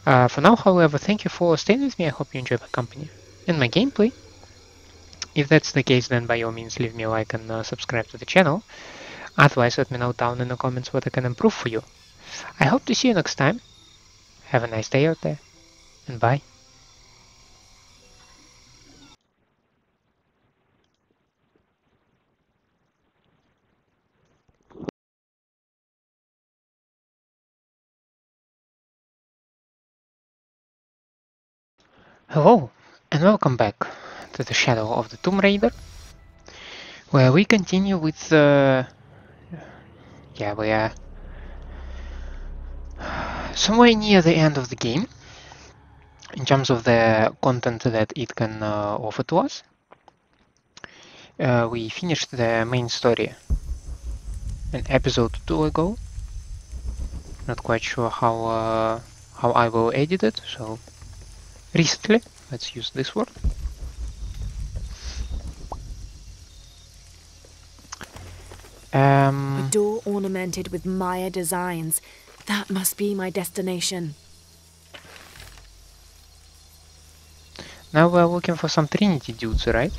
Speaker 1: For now, however, thank you for staying with me. I hope you enjoyed my company and my gameplay. If that's the case, then by all means leave me a like and subscribe to the channel. Otherwise, let me know down in the comments what I can improve for you. I hope to see you next time. Have a nice day out there, and bye. Hello, and welcome back to the Shadow of the Tomb Raider, where we continue with yeah, we are somewhere near the end of the game in terms of the content that it can offer to us. We finished the main story an episode 2 ago. Not quite sure how I will edit it, so recently, let's use this word.
Speaker 4: A door ornamented with Maya designs. That must be my destination.
Speaker 1: Now we're looking for some Trinity dudes, right?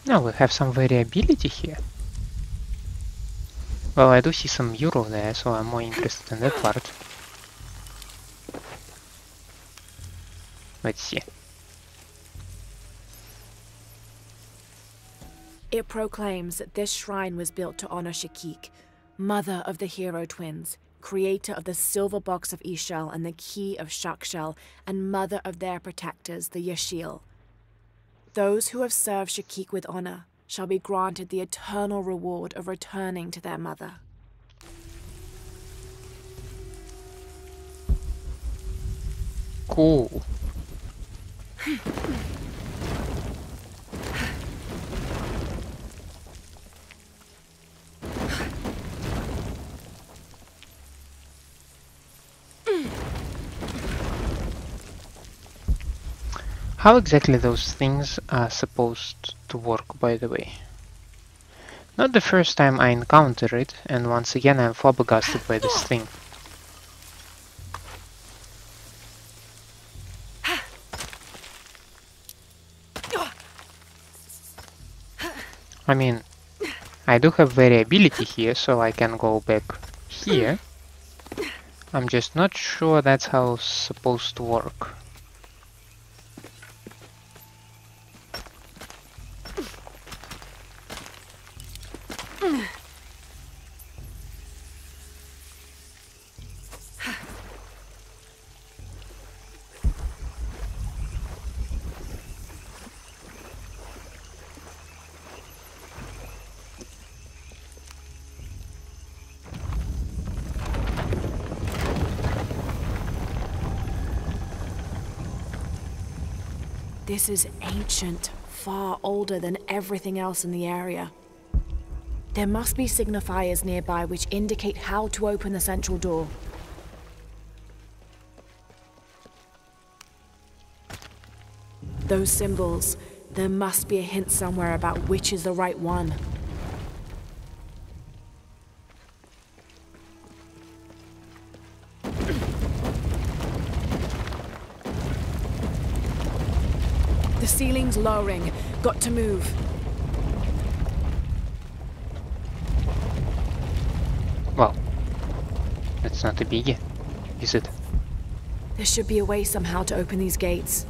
Speaker 1: Now we have some variability here. Well, I do see some euro there, so I'm more interested in that part. Let's see.
Speaker 4: It proclaims that this shrine was built to honor Xquic, mother of the hero twins, creator of the silver box of Yaaxil and the key of Yaaxil, and mother of their protectors, the Yaaxil. Those who have served Xquic with honor shall be granted the eternal reward of returning to their mother.
Speaker 1: Cool. How exactly those things are supposed to work, by the way? Not the first time I encounter it, and once again I'm flabbergasted by this thing. I mean, I do have variability here, so I can go back here. I'm just not sure that's how it's supposed to work.
Speaker 4: This is ancient, far older than everything else in the area. There must be signifiers nearby which indicate how to open the central door. Those symbols, there must be a hint somewhere about which is the right one. The ceiling's lowering. Got to move.
Speaker 1: Well, that's not a biggie, is it?
Speaker 4: There should be a way somehow to open these gates.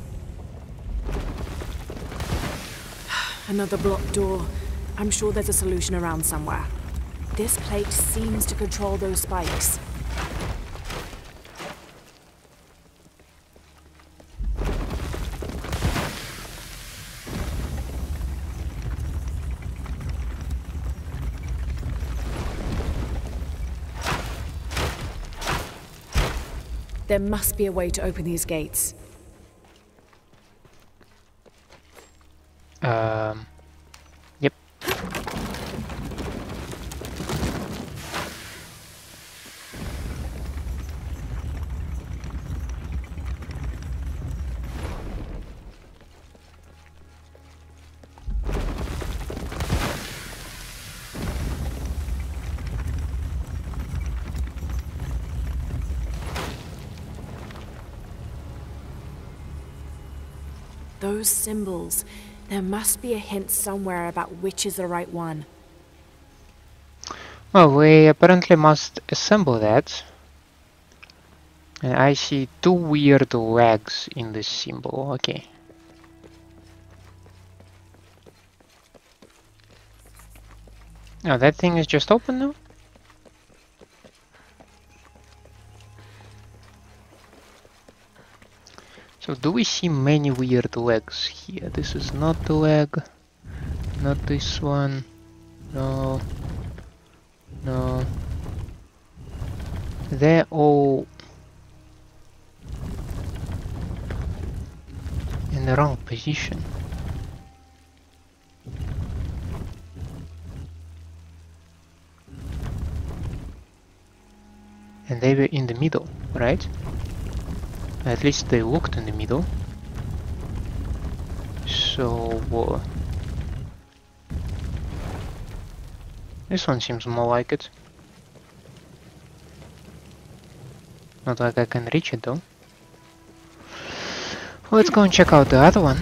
Speaker 4: Another blocked door. I'm sure there's a solution around somewhere. This plate seems to control those spikes. There must be a way to open these gates.
Speaker 1: Yep.
Speaker 4: Those symbols. There must be a hint somewhere about which is the right one.
Speaker 1: Well, we apparently must assemble that. And I see two weird legs in this symbol. Okay. Oh, that thing is just open now? So do we see many weird legs here? This is not the leg. Not this one. No. No. They're all in the wrong position. And they were in the middle, right? At least they looked in the middle. So this one seems more like it. Not like I can reach it though. Let's go and check out the other one.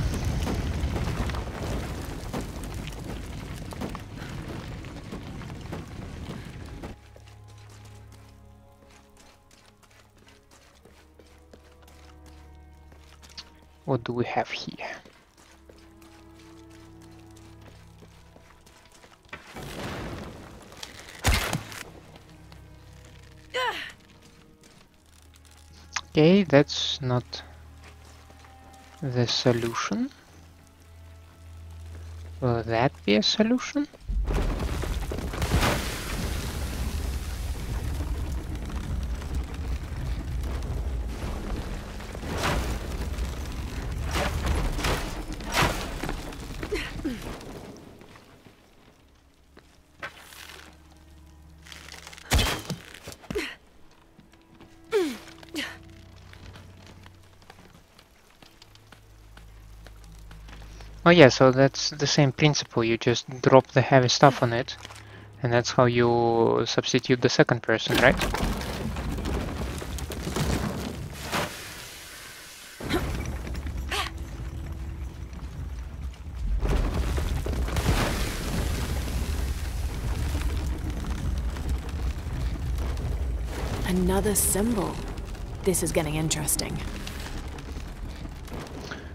Speaker 1: What do we have here? Okay, that's not the solution. Will that be a solution? Oh yeah, so that's the same principle, you just drop the heavy stuff on it, and that's how you substitute the second person, right?
Speaker 4: Another symbol. This is getting interesting.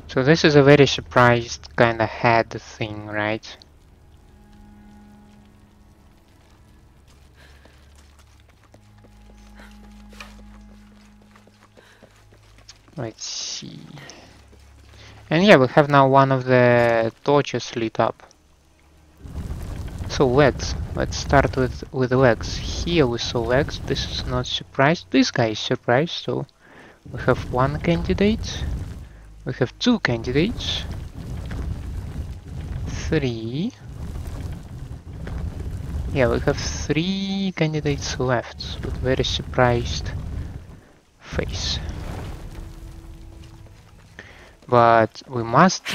Speaker 1: So this is a very surprised kind of head thing, right? Let's see. And yeah, we have now one of the torches lit up. So legs. Let's start with legs. Here we saw legs. This is not surprised. This guy is surprised. So we have one candidate. We have two candidates. 3. Yeah, we have 3 candidates left with very surprised face. But we must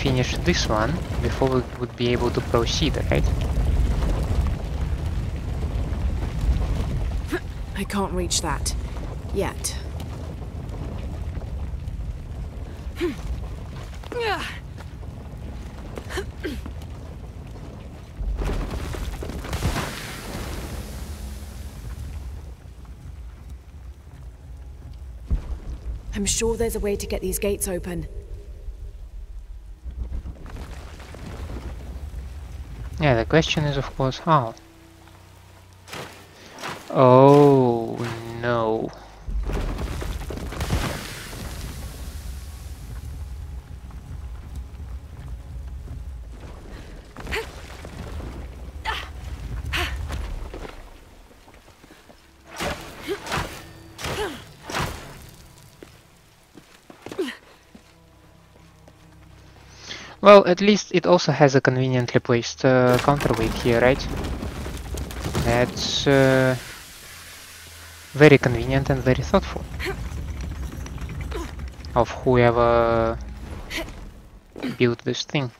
Speaker 1: finish this one before we would be able to proceed, right?
Speaker 4: I can't reach that yet. I'm sure there's a way to get these gates open.
Speaker 1: Yeah, the question is of course how. Oh no. Well, at least it also has a conveniently placed counterweight here, right? That's very convenient and very thoughtful of whoever built this thing.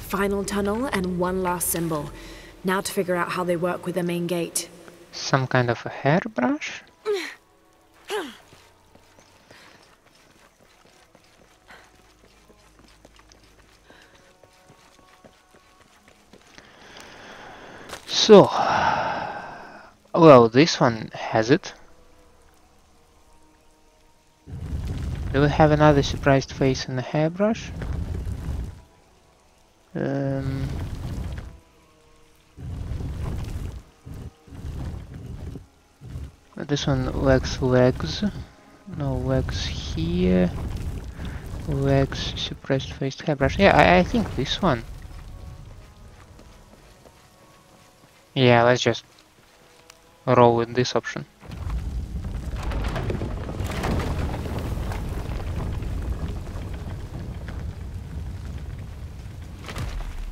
Speaker 4: Final tunnel and one last symbol. Now to figure out how they work with the main gate.
Speaker 1: Some kind of a hairbrush? So, well, this one has it. Do we have another surprised face in the hairbrush? This one lacks legs. No legs here. Legs, suppressed faced hairbrush. Yeah, I think this one. Yeah, let's just roll with this option.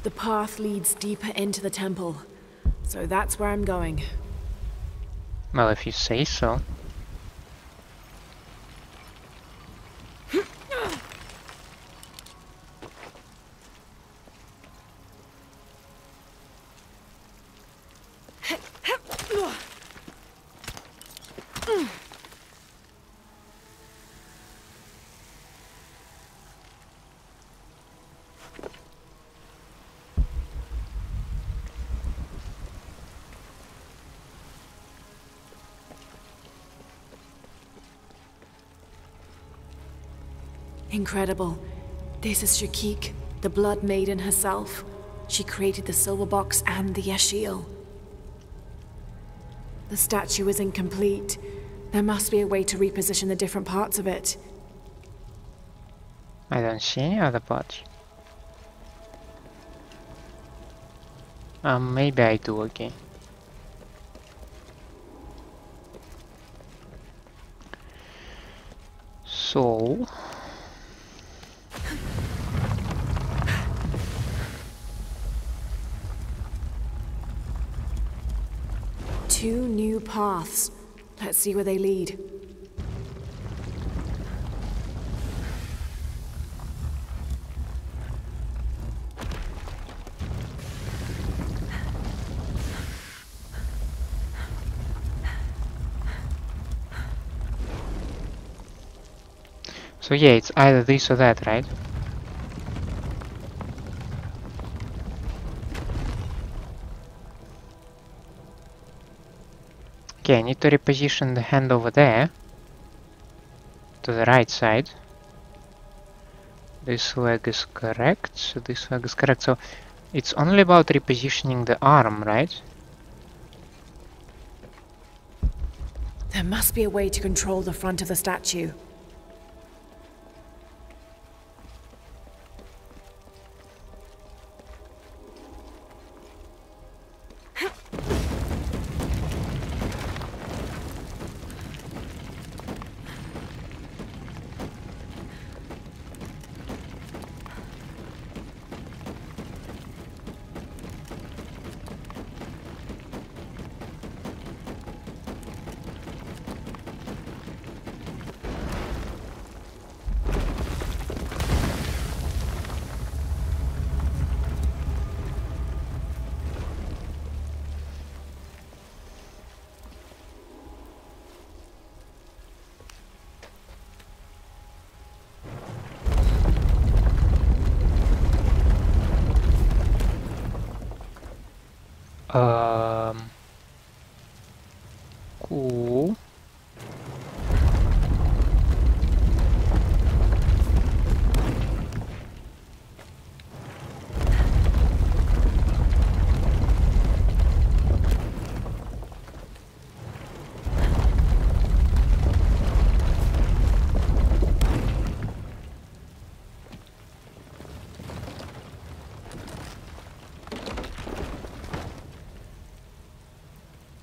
Speaker 4: The path leads deeper into the temple, so that's where I'm going.
Speaker 1: Well, if you say so.
Speaker 4: Incredible. This is Xquic, the Blood Maiden herself. She created the silver box and the Yaaxil. The statue is incomplete. There must be a way to reposition the different parts of it.
Speaker 1: I don't see any other parts. Maybe I do, okay. So...
Speaker 4: Two new paths. Let's see where they lead.
Speaker 1: So yeah, it's either this or that, right? Okay, I need to reposition the hand over there to the right side. This leg is correct, so this leg is correct. So it's only about repositioning the arm, right?
Speaker 4: There must be a way to control the front of the statue.
Speaker 1: Cool.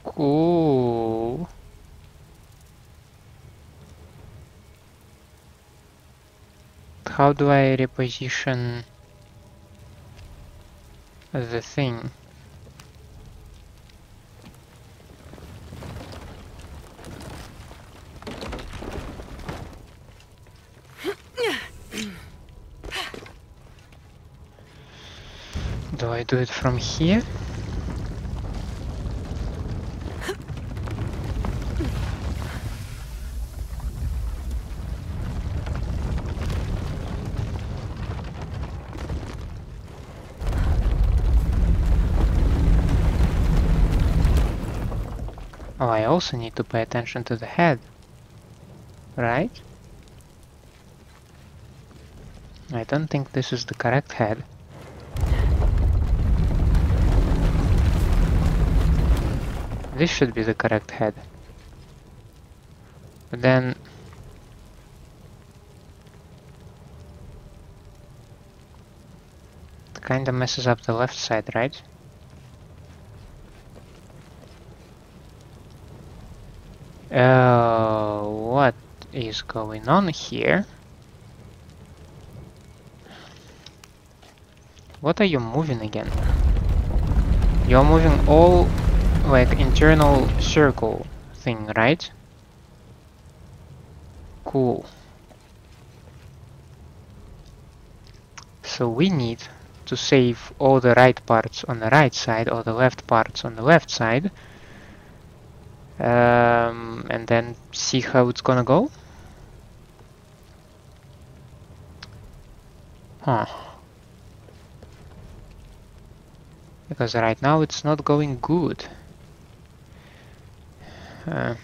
Speaker 1: Cool. How do I reposition the thing? Do I do it from here? Oh, I also need to pay attention to the head, right? I don't think this is the correct head. This should be the correct head. But then... it kinda messes up the left side, right? What is going on here? What are you moving again? You're moving all like internal circle thing, right? Cool. So we need to save all the right parts on the right side, or the left parts on the left side. And then see how it's gonna go? Huh. Because right now it's not going good. Well,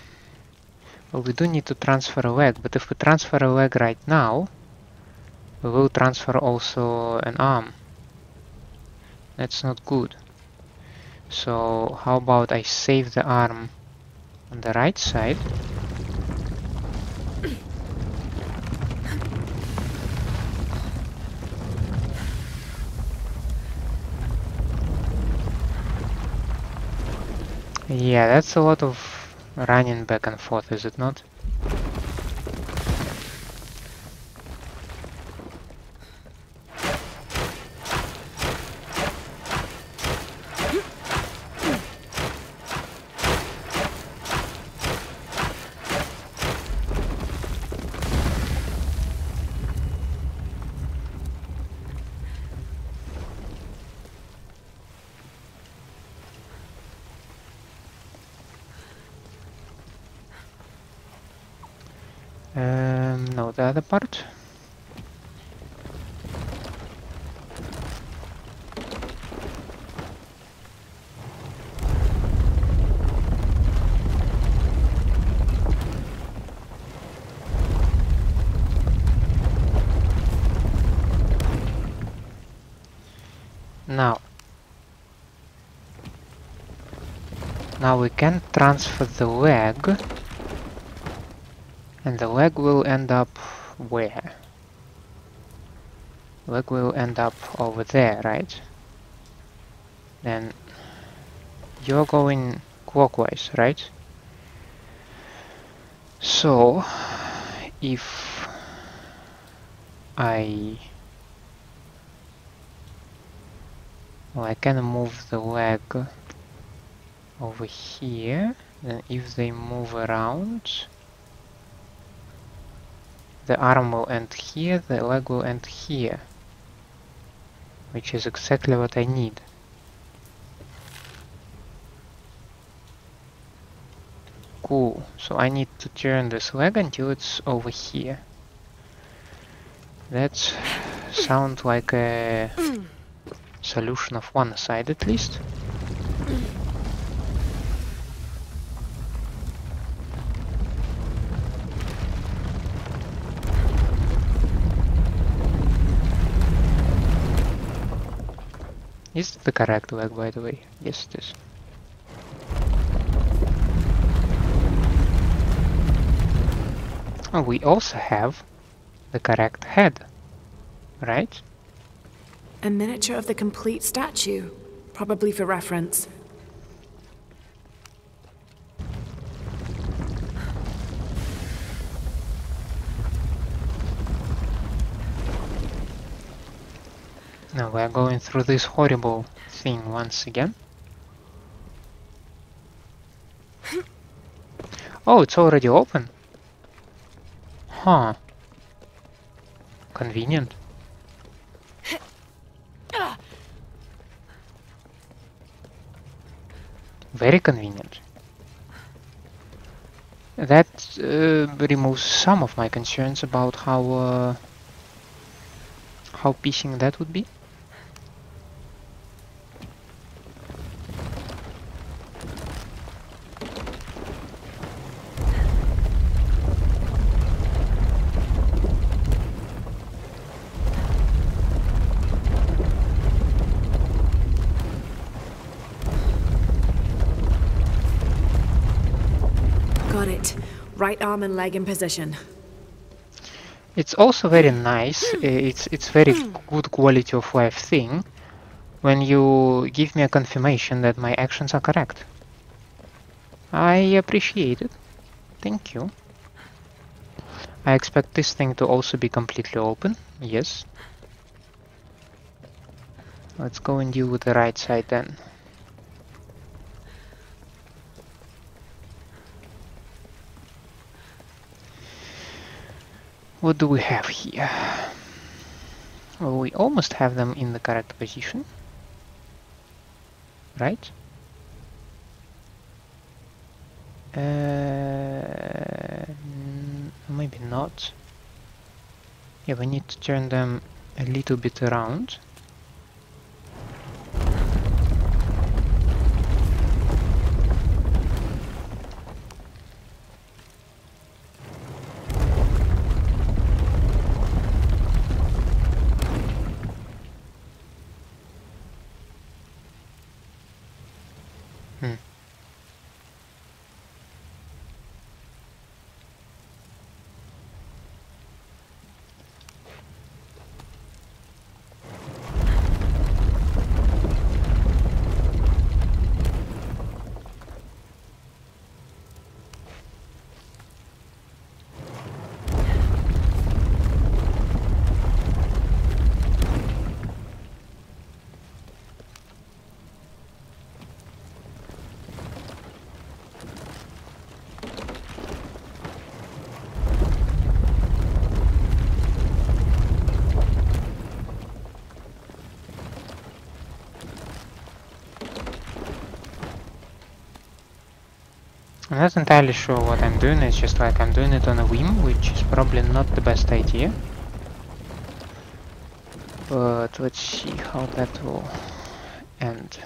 Speaker 1: we do need to transfer a leg, but if we transfer a leg right now, we will transfer also an arm. That's not good. So how about I save the arm on the right side? Yeah, that's a lot of running back and forth, is it not? No, the other part. Now we can transfer the leg. And the leg will end up where? Leg will end up over there, right? Then you're going clockwise, right? So if I can move the leg over here, then if they move around, the arm will end here, the leg will end here, which is exactly what I need. Cool, so I need to turn this leg until it's over here. That sounds like a solution of one side at least. Is it the correct leg, by the way? Yes, it is. Oh, we also have the correct head, right?
Speaker 4: A miniature of the complete statue, probably for reference.
Speaker 1: Now we're going through this horrible thing once again. Oh, it's already open. Huh. Convenient. Very convenient. That removes some of my concerns about how piecing that would be.
Speaker 4: Got it. Right arm and leg in position.
Speaker 1: It's also very nice. It's very good quality of life thing when you give me a confirmation that my actions are correct. I appreciate it. Thank you. I expect this thing to also be completely open. Yes. Let's go and deal with the right side then. What do we have here? Well, we almost have them in the correct position. Right? Maybe not. Yeah, we need to turn them a little bit around. I'm not entirely sure what I'm doing, it's just like I'm doing it on a whim, which is probably not the best idea. But let's see how that will end.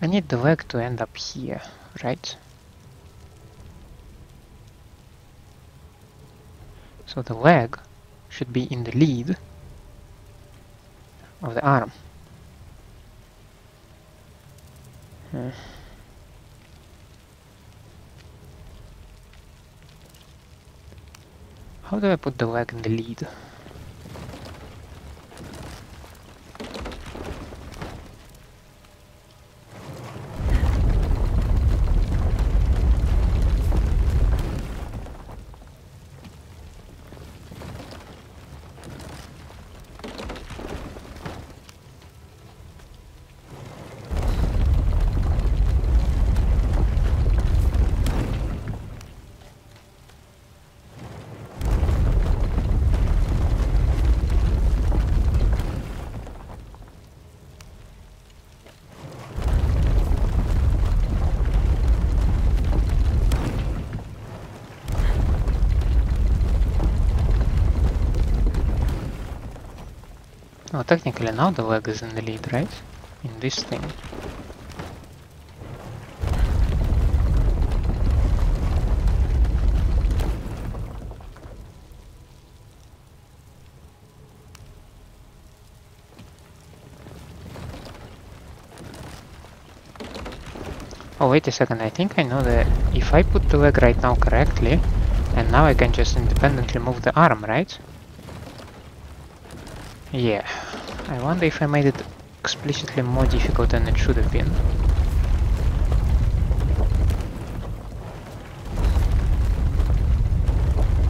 Speaker 1: I need the leg to end up here, right? So the leg should be in the lead of the arm. How do I put the leg in the lead? Oh, technically now the leg is in the lead, right? In this thing. Oh, wait a second, I think I know that if I put the leg right now correctly, and now I can just independently move the arm, right? Yeah. I wonder if I made it explicitly more difficult than it should have been.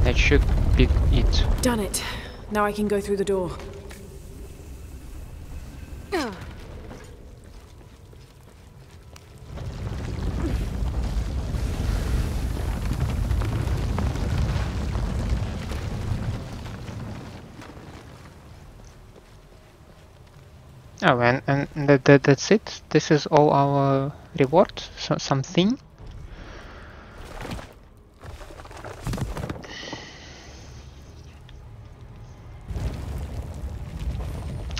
Speaker 1: That should be it.
Speaker 4: Done it. Now I can go through the door.
Speaker 1: Oh, and that's it? This is all our reward? Something?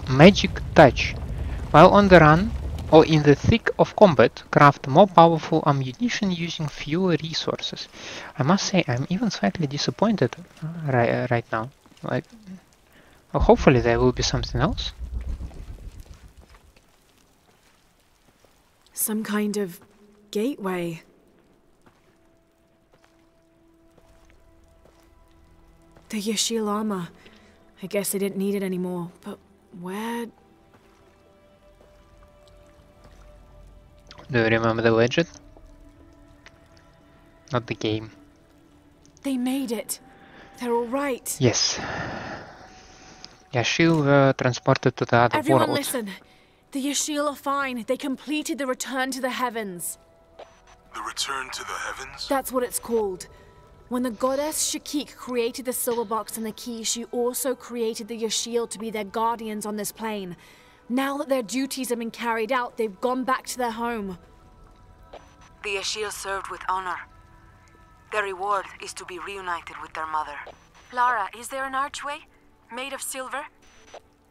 Speaker 1: Magic touch. While on the run or in the thick of combat, craft more powerful ammunition using fewer resources. I must say, I'm even slightly disappointed right now. Like, well, hopefully there will be something else.
Speaker 4: Some kind of gateway. The Yaaxil armor. I guess they didn't need it anymore, but where?
Speaker 1: Do you remember the legend? Not the game.
Speaker 4: They made it. They're all right.
Speaker 1: Yes. Yaaxil were transported to the other
Speaker 4: Everyone
Speaker 1: world.
Speaker 4: listen. The Yaaxil are fine. They completed the return to the heavens.
Speaker 6: The return to the heavens?
Speaker 4: That's what it's called. When the goddess Xquic created the silver box and the key, she also created the Yaaxil to be their guardians on this plane. Now that their duties have been carried out, they've gone back to their home.
Speaker 9: The Yaaxil served with honor. Their reward is to be reunited with their mother.
Speaker 8: Lara, is there an archway? Made of silver?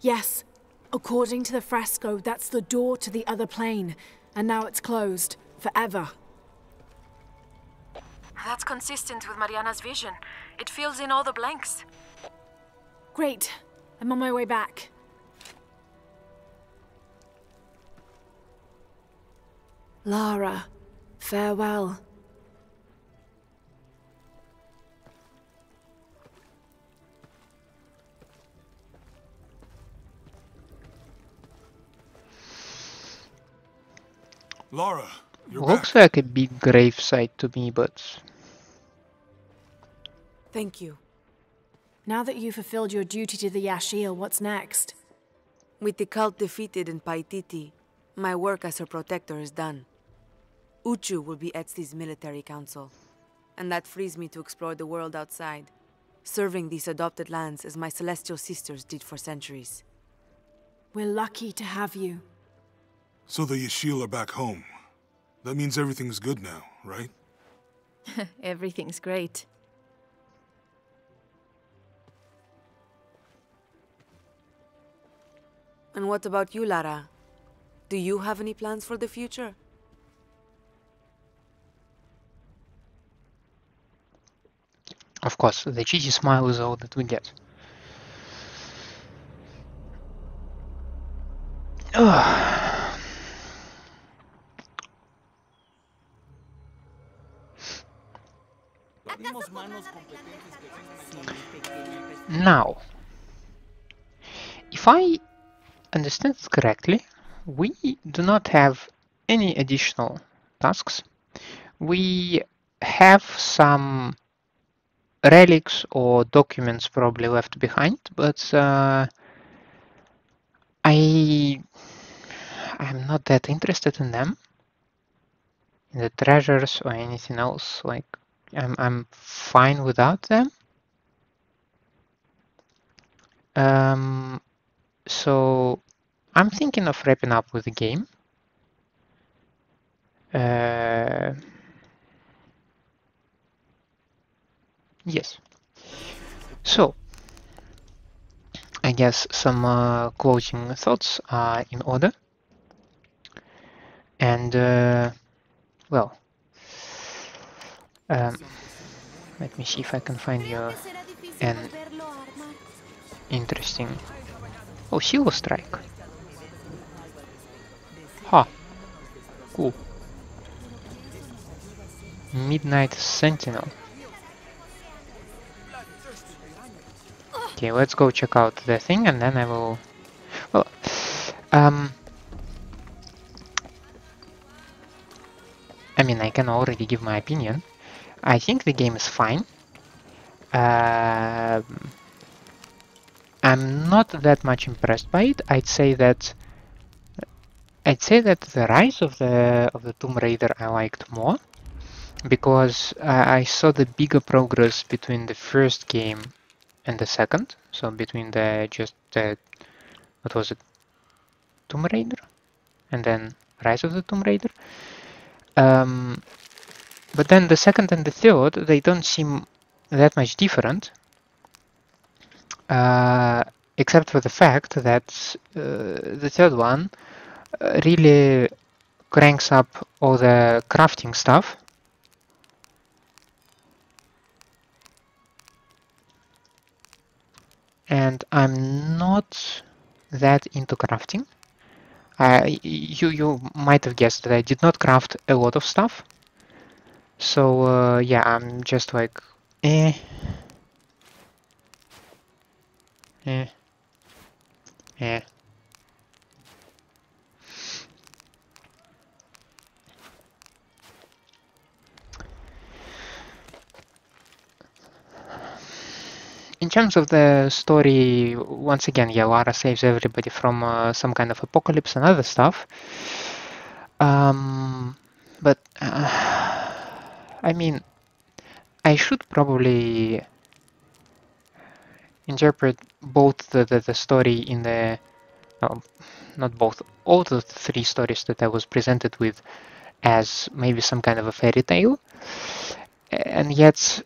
Speaker 4: Yes. According to the fresco, that's the door to the other plane. And now it's closed. Forever.
Speaker 8: That's consistent with Mariana's vision. It fills in all the blanks.
Speaker 4: Great. I'm on my way back. Lara, farewell.
Speaker 6: Lara, you're
Speaker 1: Looks
Speaker 6: back.
Speaker 1: like a big gravesite to me, but...
Speaker 9: Thank you.
Speaker 4: Now that you've fulfilled your duty to the Yaaxil, what's next?
Speaker 9: With the cult defeated in Paititi, my work as her protector is done. Uchu will be Etzi's military council, and that frees me to explore the world outside, serving these adopted lands as my celestial sisters did for centuries.
Speaker 4: We're lucky to have you.
Speaker 6: So the Yaaxil are back home. That means everything's good now, right?
Speaker 3: Everything's great.
Speaker 9: And what about you, Lara? Do you have any plans for the future?
Speaker 1: Of course, the cheesy smile is all that we get. Now, if I understand it correctly, we do not have any additional tasks. We have some relics or documents probably left behind, but I'm not that interested in them, in the treasures or anything else. Like I'm fine without them. So I'm thinking of wrapping up with the game. Yes. So I guess some closing thoughts are in order. And, well, let me see if I can find you an interesting... Oh, Silver Strike. Huh. Cool. Midnight Sentinel. Okay, let's go check out the thing and then I will... Well, I mean, I can already give my opinion. I think the game is fine. I'm not that much impressed by it. I'd say that the Rise of the Tomb Raider I liked more, because I saw the bigger progress between the first game and the second. So between what was it, Tomb Raider, and then Rise of the Tomb Raider. But then the second and the third, they don't seem that much different, except for the fact that the third one really cranks up all the crafting stuff. And I'm not that into crafting. You might have guessed that I did not craft a lot of stuff. So yeah, I'm just like, eh. In terms of the story, once again, yeah, Lara saves everybody from some kind of apocalypse and other stuff. But I mean, I should probably interpret both the story in the not both, all the three stories that I was presented with as maybe some kind of a fairy tale, and yet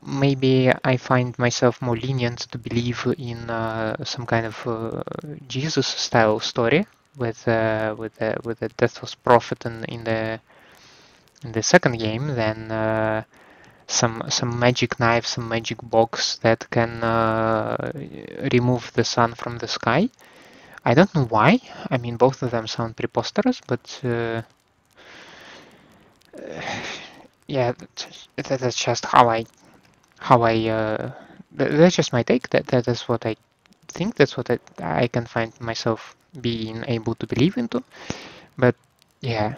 Speaker 1: maybe I find myself more lenient to believe in some kind of Jesus style story with the Deathless Prophet in the second game than some magic knife, some magic box that can remove the sun from the sky. I don't know why. I mean, both of them sound preposterous, but yeah, that's just how I that's just my take. That is what I think. That's what I can find myself being able to believe into. But yeah,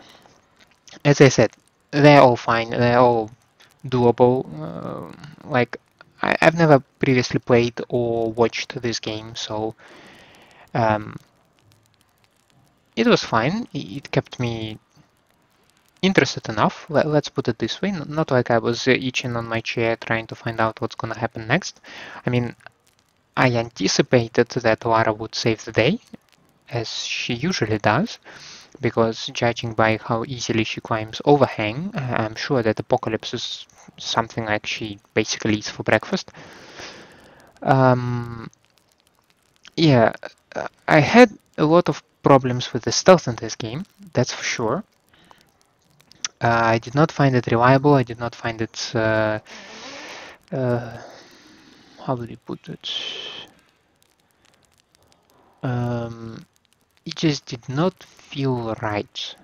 Speaker 1: as I said, they're all fine. They're all doable. Like I've never previously played or watched this game, so it was fine. It kept me interested enough. Let's put it this way. Not like I was itching on my chair trying to find out what's gonna happen next. I mean, I anticipated that Lara would save the day, as she usually does, because judging by how easily she climbs overhang, I'm sure that Apocalypse is something like she basically eats for breakfast. Yeah, I had a lot of problems with the stealth in this game, that's for sure. I did not find it reliable, I did not find it, how would you put it? It just did not feel right.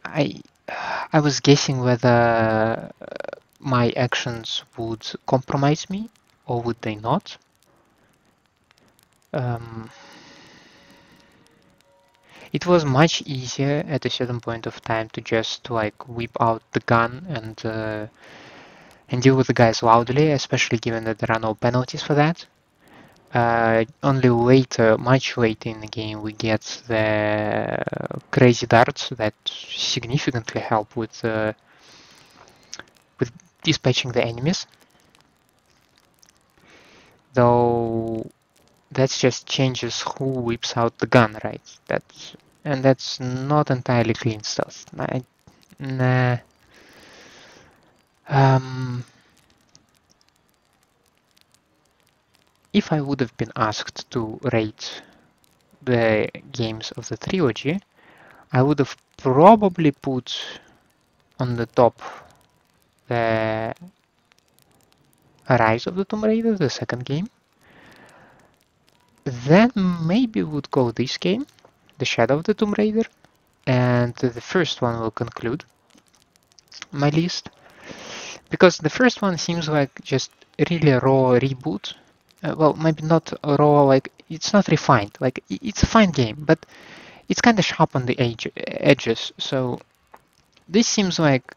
Speaker 1: I was guessing whether my actions would compromise me or would they not. It was much easier at a certain point of time to just like whip out the gun and deal with the guys loudly, especially given that there are no penalties for that. Only later, much later in the game, we get the crazy darts that significantly help with dispatching the enemies. Though that just changes who whips out the gun, right? That's not entirely clean stealth. Nah. if I would have been asked to rate the games of the trilogy, I would have probably put on the top the Rise of the Tomb Raider, the second game. Then maybe would go this game, The Shadow of the Tomb Raider, and the first one will conclude my list. Because the first one seems like just really raw reboot. Well, maybe not raw, like it's not refined. Like it's a fine game, but it's kind of sharp on the edges. So this seems like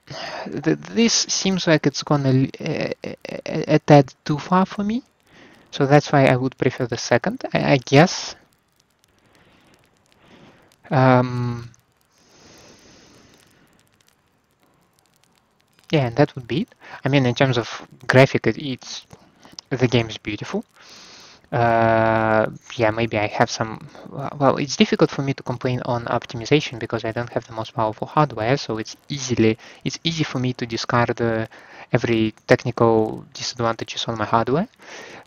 Speaker 1: it's gonna a tad too far for me. So that's why I would prefer the second, I guess. Yeah, and that would be it. I mean, in terms of graphic, the game is beautiful. Yeah, maybe I have some. Well, it's difficult for me to complain on optimization because I don't have the most powerful hardware, so it's easy for me to discard every technical disadvantages on my hardware.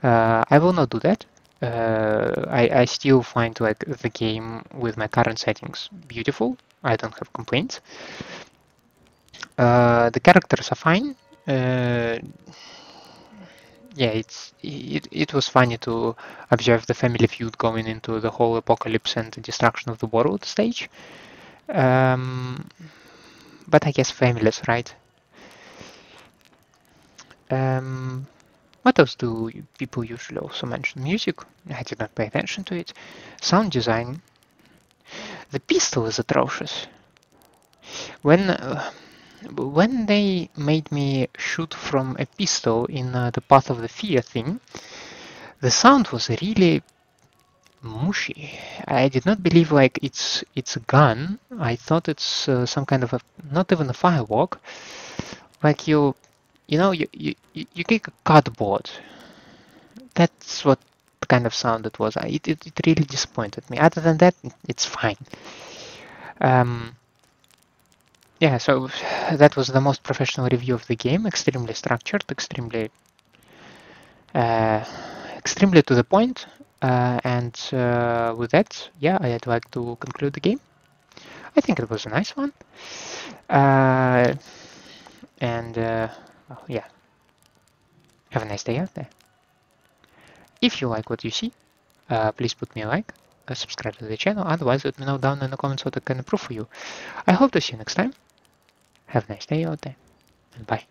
Speaker 1: I will not do that. I still find like the game with my current settings beautiful. I don't have complaints. The characters are fine. Yeah, it was funny to observe the family feud going into the whole apocalypse and the destruction of the world stage. But I guess families, right? What else do people usually also mention? Music? I did not pay attention to it. Sound design. The pistol is atrocious. When they made me shoot from a pistol in the Path of the Fear thing, the sound was really mushy. I did not believe like it's a gun. I thought it's some kind of not even a firework. Like you kick a cardboard. That's what kind of sound it was. It really disappointed me. Other than that, it's fine. Yeah, so that was the most professional review of the game. Extremely structured, extremely to the point. And with that, yeah, I'd like to conclude the game. I think it was a nice one. Yeah, have a nice day out there. If you like what you see, please put me a like, subscribe to the channel. Otherwise, let me know down in the comments what I can improve for you. I hope to see you next time. Have a nice day out there, and bye.